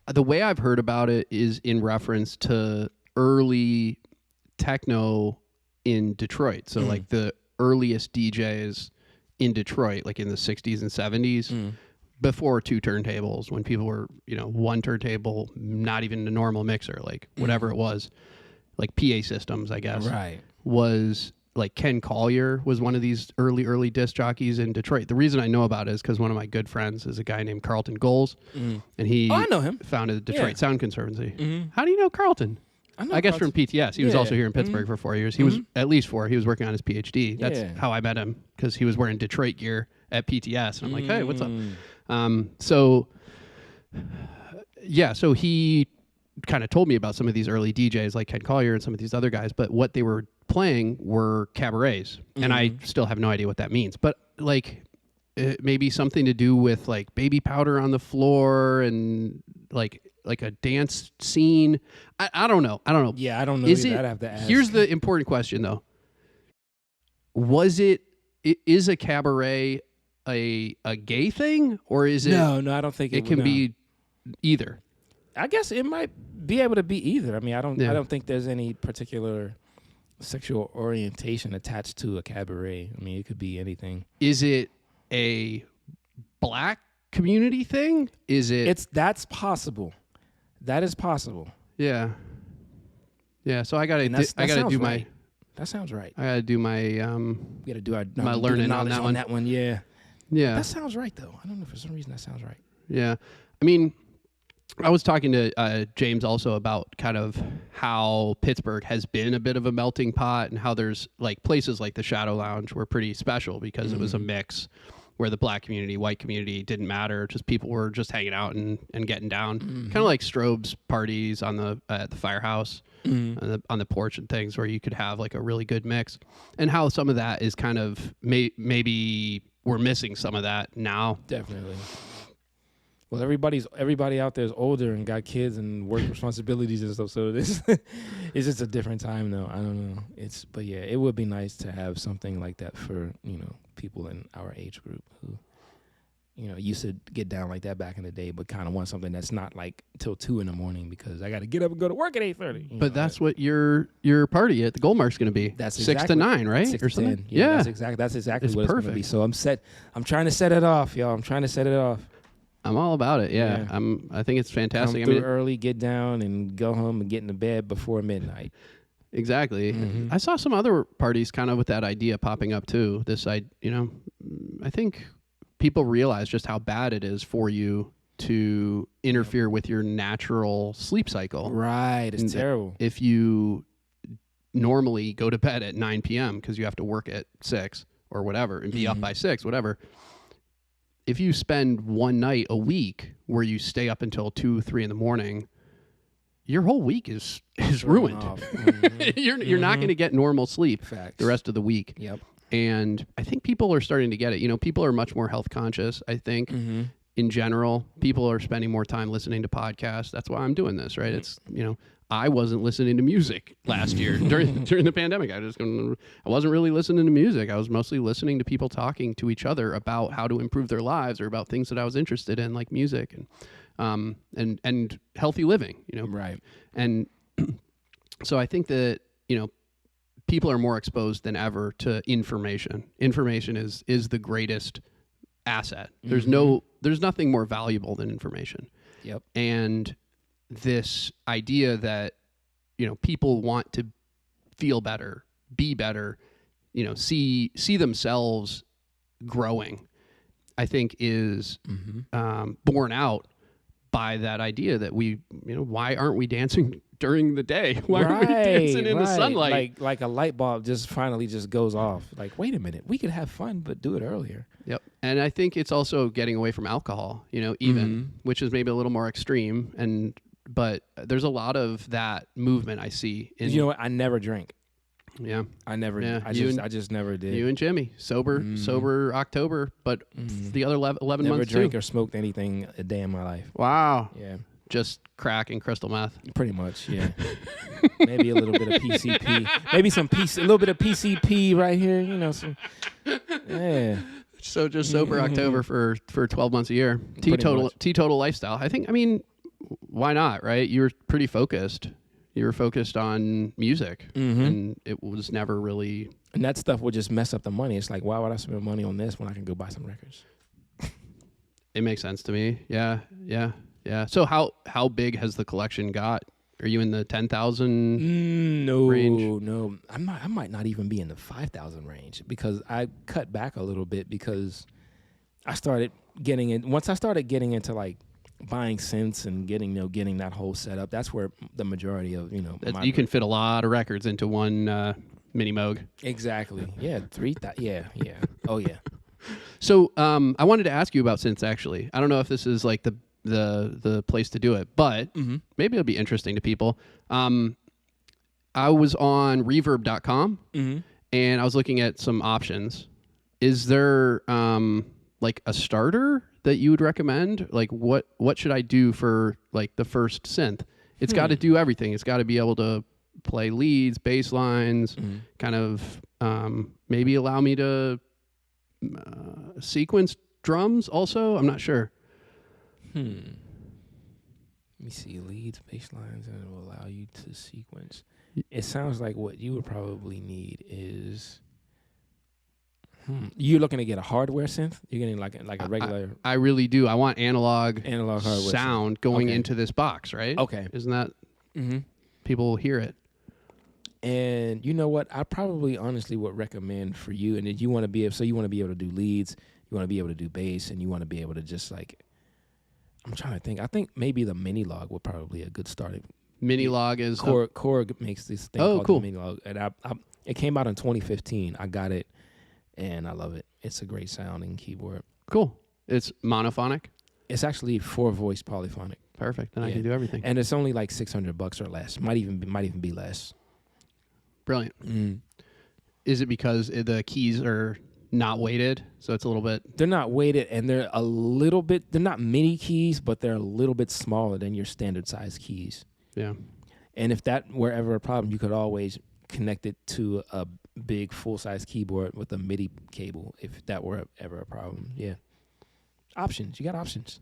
the way I've heard about it is in reference to early techno in Detroit. So like the earliest DJs in Detroit, like in the 60s and 70s, before 2 turntables, when people were, you know, 1 turntable, not even a normal mixer, like whatever it was, like PA systems, I guess. Right. Was like Ken Collier was one of these early disc jockeys in Detroit. The reason I know about it is because one of my good friends is a guy named Carlton Goals, and he I know him. Founded the Detroit Sound Conservancy. Mm-hmm. How do you know Carlton? I guess from PTS. He was also here in Pittsburgh for 4 years. He was at least 4. He was working on his PhD. That's how I met him, because he was wearing Detroit gear at PTS. And I'm like, hey, what's up? So he kind of told me about some of these early DJs like Ken Collier and some of these other guys, but what they were playing were cabarets. And I still have no idea what that means. But like maybe something to do with like baby powder on the floor and like a dance scene. I don't know. Yeah, I don't know. Is either. it, I'd have to ask. Here's the important question though. Is a cabaret a gay thing, or is it? No, I don't think it can be either. I guess it might be able to be either. I mean, I don't think there's any particular sexual orientation attached to a cabaret. I mean, it could be anything. Is it a black community thing? Is it? That's possible. That is possible. Yeah. Yeah. So I gotta do my. Right. That sounds right. I gotta do my. We gotta do our my learning knowledge on that one. Yeah. Yeah. That sounds right though. I don't know, for some reason that sounds right. Yeah. I mean, I was talking to James also about kind of how Pittsburgh has been a bit of a melting pot, and how there's like places like the Shadow Lounge were pretty special because it was a mix where the black community, white community didn't matter. Just people were just hanging out and getting down, kind of like Strobe's parties on the at the firehouse, on the porch and things, where you could have like a really good mix. And how some of that is kind of maybe we're missing some of that now. Definitely. Well, everybody out there is older and got kids and work responsibilities and stuff. So it's just a different time though. I don't know. But yeah, it would be nice to have something like that for, people in our age group who, used to get down like that back in the day, but kind of want something that's not like till 2 a.m. because I got to get up and go to work at 8:30. But that's what your party at the Goldmark's going to be. That's 6 to 9, right? 6 or to something? 10. Yeah. That's exactly It's what it's going to be. So I'm trying to set it off, y'all. I'm trying to set it off. I'm all about it. Yeah. I think it's fantastic. Come through early, get down, and go home and get into bed before midnight. Exactly. I saw some other parties kind of with that idea popping up too. I think people realize just how bad it is for you to interfere with your natural sleep cycle. Right. It's terrible. If you normally go to bed at 9 p.m. because you have to work at 6 or whatever and be up by 6, whatever. If you spend one night a week where you stay up until 2, 3 in the morning, your whole week is ruined. You're not going to get normal sleep the rest of the week. Yep. And I think people are starting to get it. People are much more health conscious, I think. In general, people are spending more time listening to podcasts. That's why I'm doing this, right? It's, I wasn't listening to music last year during the pandemic. I wasn't really listening to music. I was mostly listening to people talking to each other about how to improve their lives or about things that I was interested in, like music and healthy living, Right. And so I think that, people are more exposed than ever to information. Information is the greatest asset. There's nothing more valuable than information. Yep. And this idea that, people want to feel better, be better, see themselves growing, I think is borne out by that idea that why aren't we dancing during the day? Why aren't we dancing in the sunlight? Like a light bulb just finally just goes off. Like, wait a minute, we could have fun, but do it earlier. Yep. And I think it's also getting away from alcohol, which is maybe a little more extreme. But there's a lot of that movement I see. You know what? I never drink. Yeah. I never. Yeah. I just never did. You and Jimmy sober October, but the other 11 months never drank too. or smoked anything a day in my life. Wow. Yeah. Just crack and crystal meth. Pretty much. Yeah. Maybe a little bit of PCP. Maybe a little bit of PCP right here. Yeah. So just sober October for 12 months a year. Teetotal lifestyle. I mean, why not, right? You were pretty focused. You were focused on music, and it was never really... And that stuff would just mess up the money. It's like, why would I spend money on this when I can go buy some records? It makes sense to me. Yeah. So how big has the collection got? Are you in the 10,000 range? No. I might not even be in the 5,000 range because I cut back a little bit because I started getting in. Once I started getting into like buying synths and getting that whole setup, that's where the majority of you can fit a lot of records into one mini Moog. Exactly. Yeah. 3,000. Yeah. Oh yeah. So I wanted to ask you about synths. Actually, I don't know if this is like the place to do it, but maybe it'll be interesting to people. I was on reverb.com and I was looking at some options. Is there like a starter that you would recommend? Like what should I do for like the first synth? It's got to do everything. It's got to be able to play leads, bass lines, kind of maybe allow me to sequence drums also. I'm not sure. Let me see. Leads, bass lines, and it will allow you to sequence. It sounds like what you would probably need is... You're looking to get a hardware synth? You're getting like a regular... I really do. I want analog hardware sound going into this box, right? Okay. Isn't that... People will hear it. And you know what? I probably honestly would recommend for you, and you want to be able to do leads, you want to be able to do bass, and you want to be able to just like... I'm trying to think. I think maybe the mini log would probably be a good starting. Mini log is Korg makes this thing called cool. the mini log, and it came out in 2015. I got it, and I love it. It's a great sounding keyboard. Cool. It's monophonic. It's actually 4-voice polyphonic. Perfect. Then I can do everything. And it's only like $600 or less. Might even be less. Brilliant. Mm. Is it because the keys are not weighted, so it's a little bit? They're not weighted, and they're a little bit. They're not mini keys, but they're a little bit smaller than your standard size keys. Yeah. And if that were ever a problem, you could always connect it to a big full size keyboard with a MIDI cable. If that were ever a problem, yeah. Options. You got options.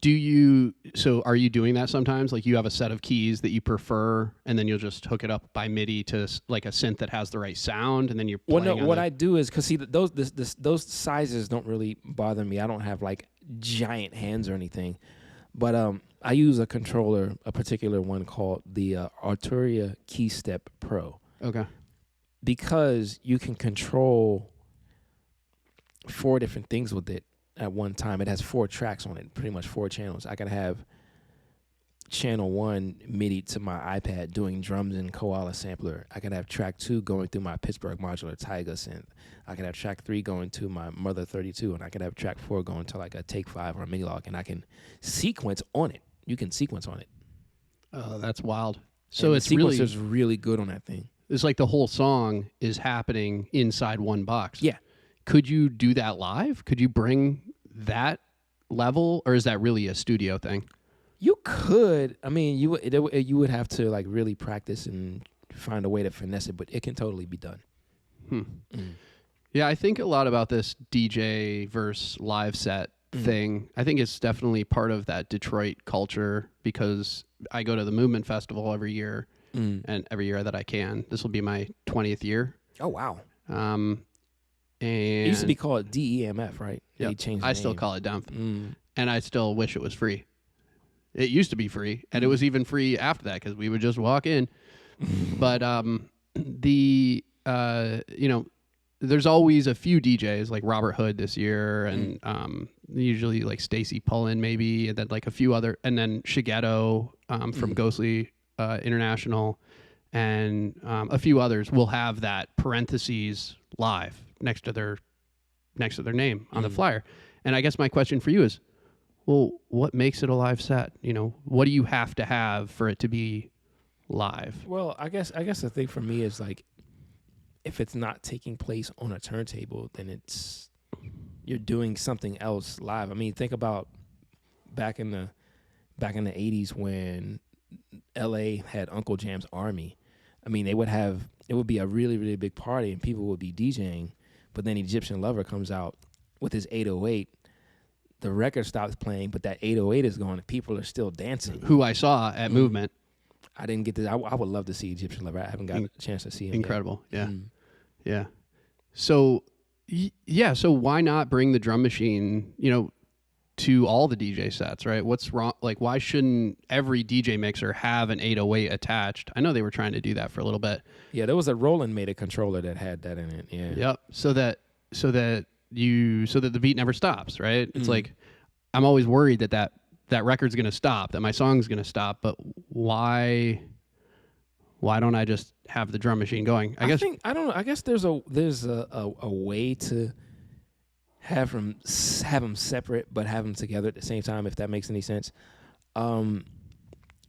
So are you doing that sometimes? Like you have a set of keys that you prefer, and then you'll just hook it up by MIDI to like a synth that has the right sound, and then you're playing. Well, no, what I do is, because see, those sizes don't really bother me. I don't have like giant hands or anything. But I use a controller, a particular one called the Arturia KeyStep Pro. Okay. Because you can control 4 different things with it at one time. It has 4 tracks on it, pretty much 4 channels. I can have channel 1 MIDI to my iPad doing drums in Koala Sampler. I can have track 2 going through my Pittsburgh modular Taiga synth. I can have track 3 going to my Mother 32, and I can have track 4 going to like a Take 5 or a mini log, and I can sequence on it. You can sequence on it. Oh, that's wild. So and it's the sequencer's really good on that thing. It's like the whole song is happening inside one box. Yeah. Could you do that live? Could you bring that level, or is that really a studio thing? You could. I mean, you would have to like really practice and find a way to finesse it, but it can totally be done. Yeah, I think a lot about this DJ versus live set thing. I think it's definitely part of that Detroit culture, because I go to the Movement Festival every year, and every year that I can. This will be my 20th year. Oh, wow. And it used to be called DEMF, right? Yep. They changed the I name. still call it DEMF. And I still wish it was free. It used to be free, and it was even free after that because we would just walk in. But there's always a few DJs like Robert Hood this year, and usually like Stacy Pullen maybe, and then like a few other, and then Shigeto from Ghostly International, and a few others will have that parentheses live next to their name on the flyer. And I guess my question for you is, well, what makes it a live set? You know, what do you have to have for it to be live? Well, I guess the thing for me is like, if it's not taking place on a turntable, then you're doing something else live. I mean, think about back in the 80s when LA had Uncle Jam's Army. I mean, it would be a really, really big party and people would be DJing, but then Egyptian Lover comes out with his 808. The record stops playing, but that 808 is going and people are still dancing. Who I saw at Movement. I didn't get to. I would love to see Egyptian Lover. I haven't got a chance to see him. Incredible. Yet. Yeah. So, so why not bring the drum machine, to all the DJ sets, right? What's wrong? Like, why shouldn't every DJ mixer have an 808 attached? I know they were trying to do that for a little bit. Yeah, there was a Roland made a controller that had that in it. Yeah. Yep. So that the beat never stops, right? It's like, I'm always worried that record's going to stop, that my song's going to stop, but why don't I just have the drum machine going? I don't know. I guess there's a way to have them separate, but have them together at the same time, if that makes any sense.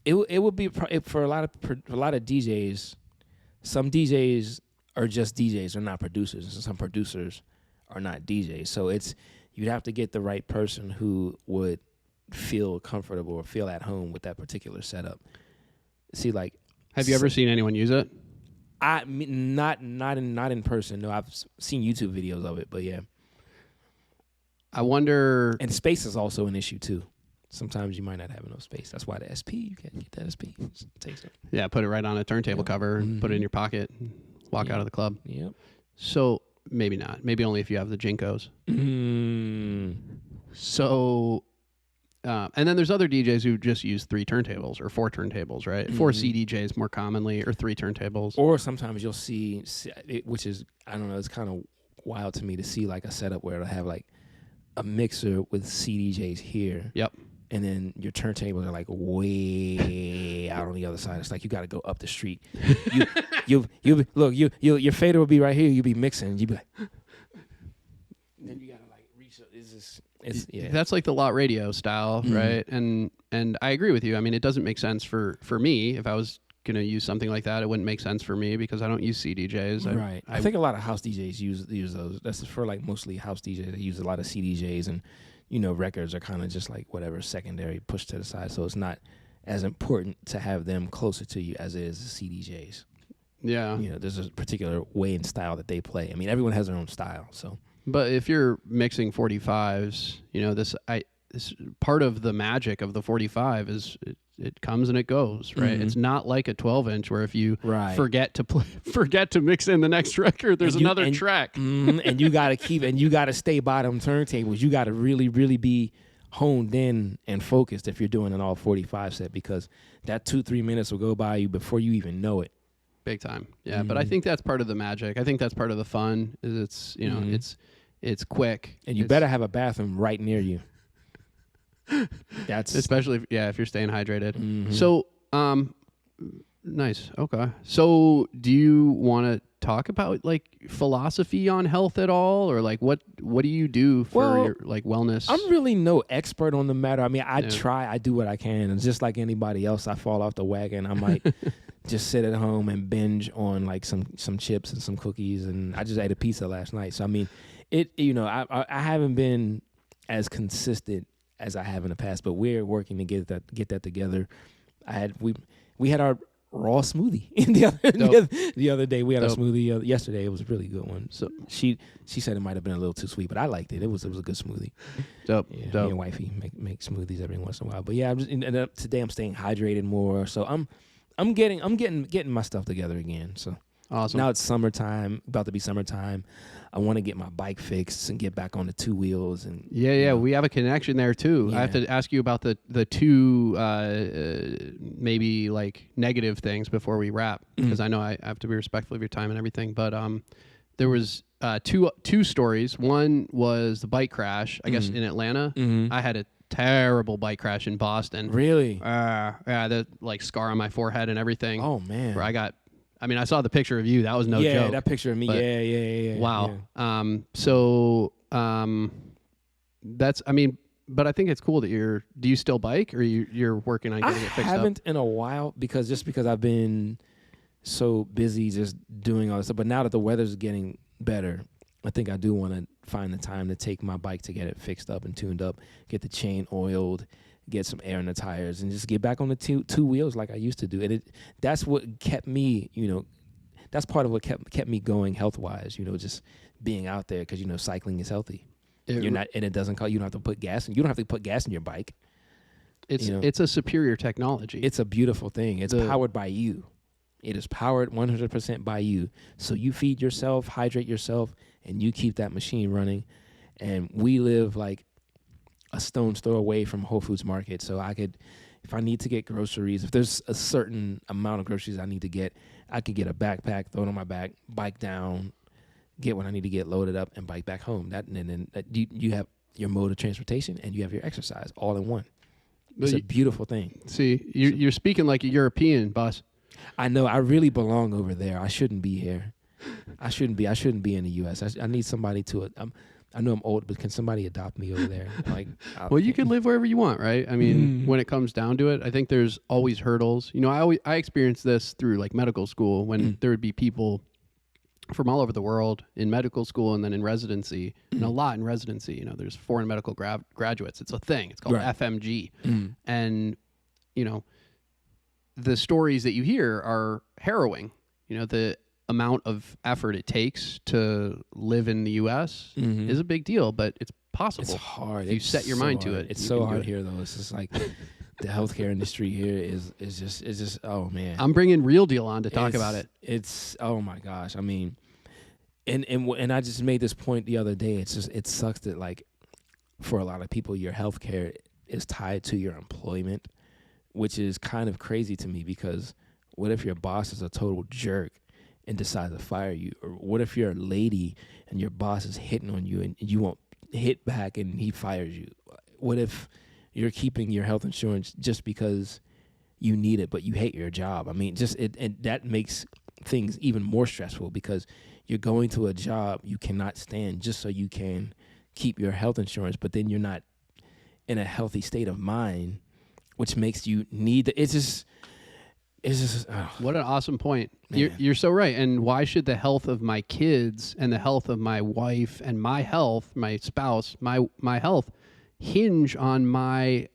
It would be for a lot of DJs. Some DJs are just DJs, they're not producers, and some producers are not DJs. So you'd have to get the right person who would feel comfortable or feel at home with that particular setup. See, like, have you ever seen anyone use it? Not in person. No, I've seen YouTube videos of it, but yeah. I wonder. And space is also an issue too. Sometimes you might not have enough space. That's why the SP, you can't get that SP. Takes it. Yeah, put it right on a turntable cover and put it in your pocket and walk out of the club. Yep. So maybe not. Maybe only if you have the Jinkos. So, and then there's other DJs who just use 3 turntables or 4 turntables, right? 4 CDJs more commonly, or 3 turntables. Or sometimes you'll see, which is, I don't know, it's kind of wild to me to see like a setup where it'll have like a mixer with CDJs here. Yep. and then your turntables are like way out on the other side. It's like you got to go up the street. Your fader will be right here. You'll be mixing. You be like, then you gotta like reach. Yeah. That's like the lot radio style, right? And I agree with you. I mean, it doesn't make sense for me. If I was gonna use something like that, it wouldn't make sense for me because I don't use CDJs. Right. I think a lot of house DJs use those. That's for like mostly house DJs. They use a lot of CDJs, and records are kind of just like whatever, secondary, pushed to the side. So it's not as important to have them closer to you as it is the CDJs. Yeah. There's a particular way and style that they play. I mean, everyone has their own style. So. But if you're mixing 45s, this part of the magic of the 45 is it comes and it goes, right? Mm-hmm. It's not like a 12-inch where if you forget to mix in the next record, there's another track. And you got to stay by them turntables. You got to really, really be honed in and focused if you're doing an all 45 set, because that 2-3 minutes will go by you before you even know it. Big time. Yeah. But I think that's part of the magic. I think that's part of the fun is it's quick. And you better have a bathroom right near you. That's especially if you're staying hydrated. Mm-hmm. So, nice. Okay. So do you want to talk about like philosophy on health at all, or like what do you do for your like wellness? I'm really no expert on the matter. I mean, I do what I can, and just like anybody else, I fall off the wagon. I might just sit at home and binge on like some chips and some cookies, and I just ate a pizza last night. So I mean, I haven't been as consistent as I have in the past, but we're working to get that together. We had our raw smoothie the other day. We had a smoothie yesterday. It was a really good one. So she said it might have been a little too sweet, but I liked it. It was a good smoothie. Dope. Yeah, me and wifey make smoothies every once in a while. But yeah, today I'm staying hydrated more. So I'm getting my stuff together again. So awesome. Now it's summertime, about to be summertime. I want to get my bike fixed and get back on the 2 wheels. And we have a connection there too. Yeah. I have to ask you about the two maybe like negative things before we wrap, because I know I have to be respectful of your time and everything. But there was two stories. One was the bike crash, I guess in Atlanta. Mm-hmm. I had a terrible bike crash in Boston. Really? The like scar on my forehead and everything. Oh man. Where I saw the picture of you. That was no joke. Yeah, that picture of me. Yeah. Wow. Yeah. That's, but I think it's cool that do you still bike, or you're working on getting it fixed up? I haven't in a while because I've been so busy just doing all this stuff. But now that the weather's getting better, I think I do want to find the time to take my bike to get it fixed up and tuned up, get the chain oiled, get some air in the tires, and just get back on the two wheels like I used to do. And that's what kept me, that's part of what kept me going health-wise, just being out there, because, cycling is healthy. And it doesn't cost, you don't have to put gas in. You don't have to put gas in your bike. It's a superior technology. It's a beautiful thing. It's powered by you. It is powered 100% by you. So you feed yourself, hydrate yourself, and you keep that machine running. And we live like a stone's throw away from Whole Foods Market. So if I need to get groceries, if there's a certain amount of groceries I need to get, I could get a backpack, throw it on my back, bike down, get what I need to get loaded up, and bike back home. You have your mode of transportation and you have your exercise all in one. It's a beautiful thing. See, you're speaking like a European, boss. I know. I really belong over there. I shouldn't be here. I shouldn't be in the U.S. I need somebody to. I know I'm old, but can somebody adopt me over there? Like, you can live wherever you want, right? I mean, when it comes down to it, I think there's always hurdles. I experienced this through like medical school when there would be people from all over the world in medical school and then in residency, and a lot in residency. There's foreign medical graduates. It's a thing. It's called FMG, and the stories that you hear are harrowing. The amount of effort it takes to live in the U.S. is a big deal, but it's possible. It's hard. If you set your mind to it. It's so hard here, though. It's just like the healthcare industry here is just oh man. I'm bringing Real Deal on to talk about it. It's oh my gosh. I mean, and I just made this point the other day. It sucks that like for a lot of people, your healthcare is tied to your employment, which is kind of crazy to me, because what if your boss is a total jerk and decides to fire you? Or what if you're a lady and your boss is hitting on you and you won't hit back and he fires you? What if, you're keeping your health insurance just because you need it, but you hate your job. I mean, and that makes things even more stressful because you're going to a job you cannot stand just so you can keep your health insurance, but then you're not in a healthy state of mind, which makes you need it's just what an awesome point. You're so right. And why should the health of my kids and the health of my wife and my health, my spouse, my health hinge on my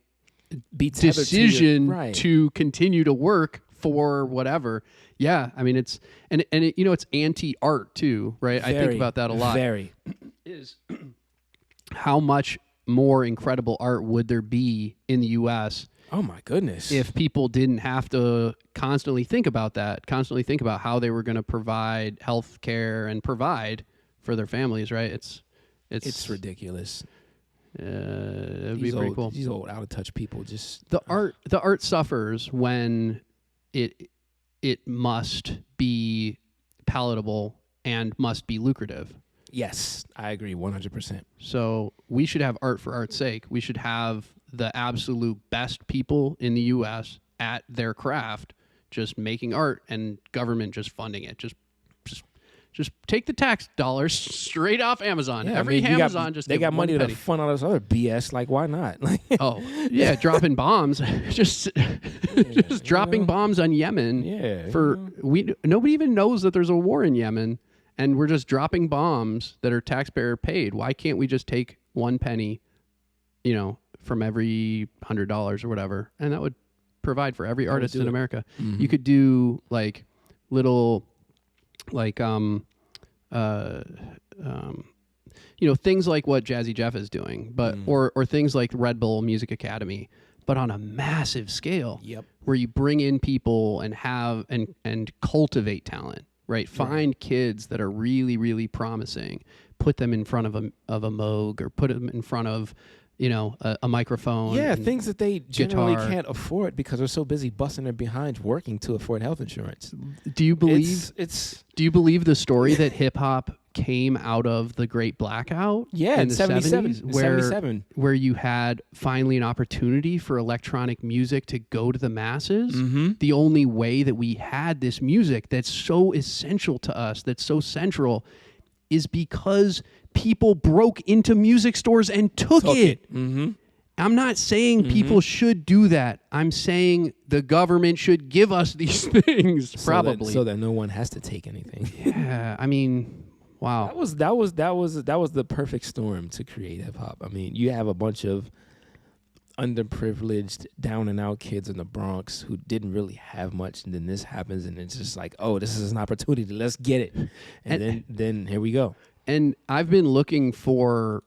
decision to continue to work for whatever? Yeah, I mean it's anti-art too, right? I think about that a lot. Is how much more incredible art would there be in the U.S. Oh my goodness! if people didn't have to constantly think about how they were going to provide health care and provide for their families, right? It's ridiculous. It'd be pretty cool. These old out of touch people just the art suffers when it must be palatable and must be lucrative. Yes, I agree 100%. So we should have art for art's sake. We should have the absolute best people in the U.S. at their craft just making art and government just funding it. Just take the tax dollars straight off Amazon. Yeah, Amazon they got money to fund all this other BS. Like, why not? Oh yeah, dropping bombs, just dropping bombs on Yemen. Yeah, nobody even knows that there's a war in Yemen, and we're just dropping bombs that are taxpayer paid. Why can't we just take 1 penny, from every $100 or whatever, and that would provide for every artist in America. Mm-hmm. You could do like little. Things like what Jazzy Jeff is doing, but or things like Red Bull Music Academy, but on a massive scale. Yep. Where you bring in people and have and cultivate talent, right? Find kids that are really, really promising, put them in front of a Moog or put them in front of a microphone. Yeah, things that they generally can't afford because they're so busy busting their behinds working to afford health insurance. Do you believe Do you believe the story that hip hop came out of the Great Blackout? Yeah, in the 70s, 77. Where you had finally an opportunity for electronic music to go to the masses. Mm-hmm. The only way that we had this music that's so essential to us, that's so central, is because people broke into music stores and took it. Mm-hmm. I'm not saying people should do that. I'm saying the government should give us these things, probably, so that no one has to take anything. Yeah, I mean, wow. That was the perfect storm to create hip hop. I mean, you have a bunch of underprivileged, down and out kids in the Bronx who didn't really have much, and then this happens, and it's just like, oh, this is an opportunity. Let's get it, and then here we go. And I've been looking for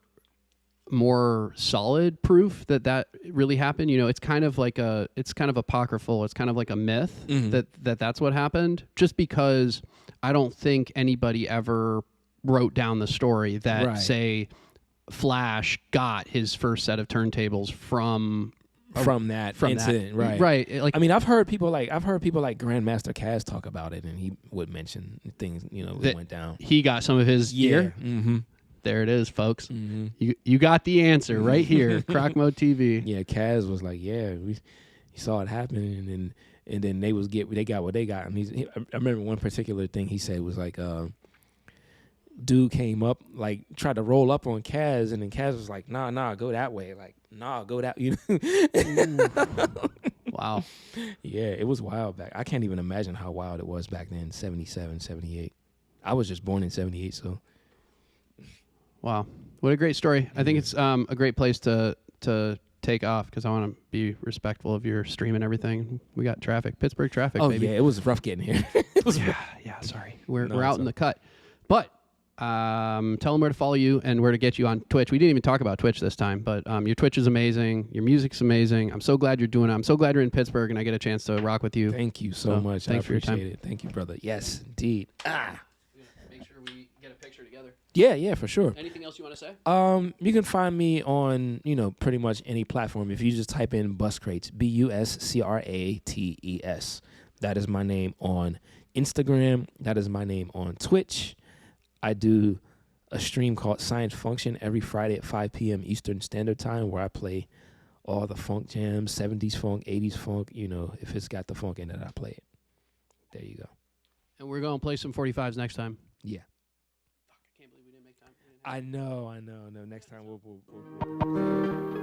more solid proof that really happened. It's kind of apocryphal. It's kind of like a myth that's what happened. Just because I don't think anybody ever wrote down the story that say Flash got his first set of turntables from that incident, right? Like, I mean, I've heard people like Grandmaster Caz talk about it, and he would mention things that went down. He got some of his gear. Mm-hmm. There it is, folks. Mm-hmm. You got the answer right here, Croc Mode TV. Yeah, Caz was like, he saw it happen, and then they got what they got. And I remember one particular thing he said was like, dude came up, like, tried to roll up on Caz, and then Caz was like, nah, go that way. Like, nah, go that, Wow. Yeah, it was wild back. I can't even imagine how wild it was back then, 77, 78. I was just born in 78, so. Wow. What a great story. I think it's a great place to take off because I want to be respectful of your stream and everything. We got traffic, Pittsburgh traffic, baby. Yeah, it was rough getting here. Yeah, sorry. We're out in the cut. But tell them where to follow you and where to get you on Twitch. We didn't even talk about Twitch this time, but your Twitch is amazing. Your music's amazing. I'm so glad you're doing it. I'm so glad you're in Pittsburgh and I get a chance to rock with you. Thank you so much. Thanks I appreciate for your time. it. Thank you, brother. Yes, indeed. Make sure we get a picture together. Yeah, for sure. Anything else you want to say? You can find me on, pretty much any platform. If you just type in Buscrates, Buscrates. That is my name on Instagram. That is my name on Twitch. I do a stream called Science Function every Friday at 5 p.m. Eastern Standard Time where I play all the funk jams, 70s funk, 80s funk. You know, if it's got the funk in it, I play it. There you go. And we're going to play some 45s next time. Yeah. Fuck, I can't believe we didn't make time. I know. No, next time we'll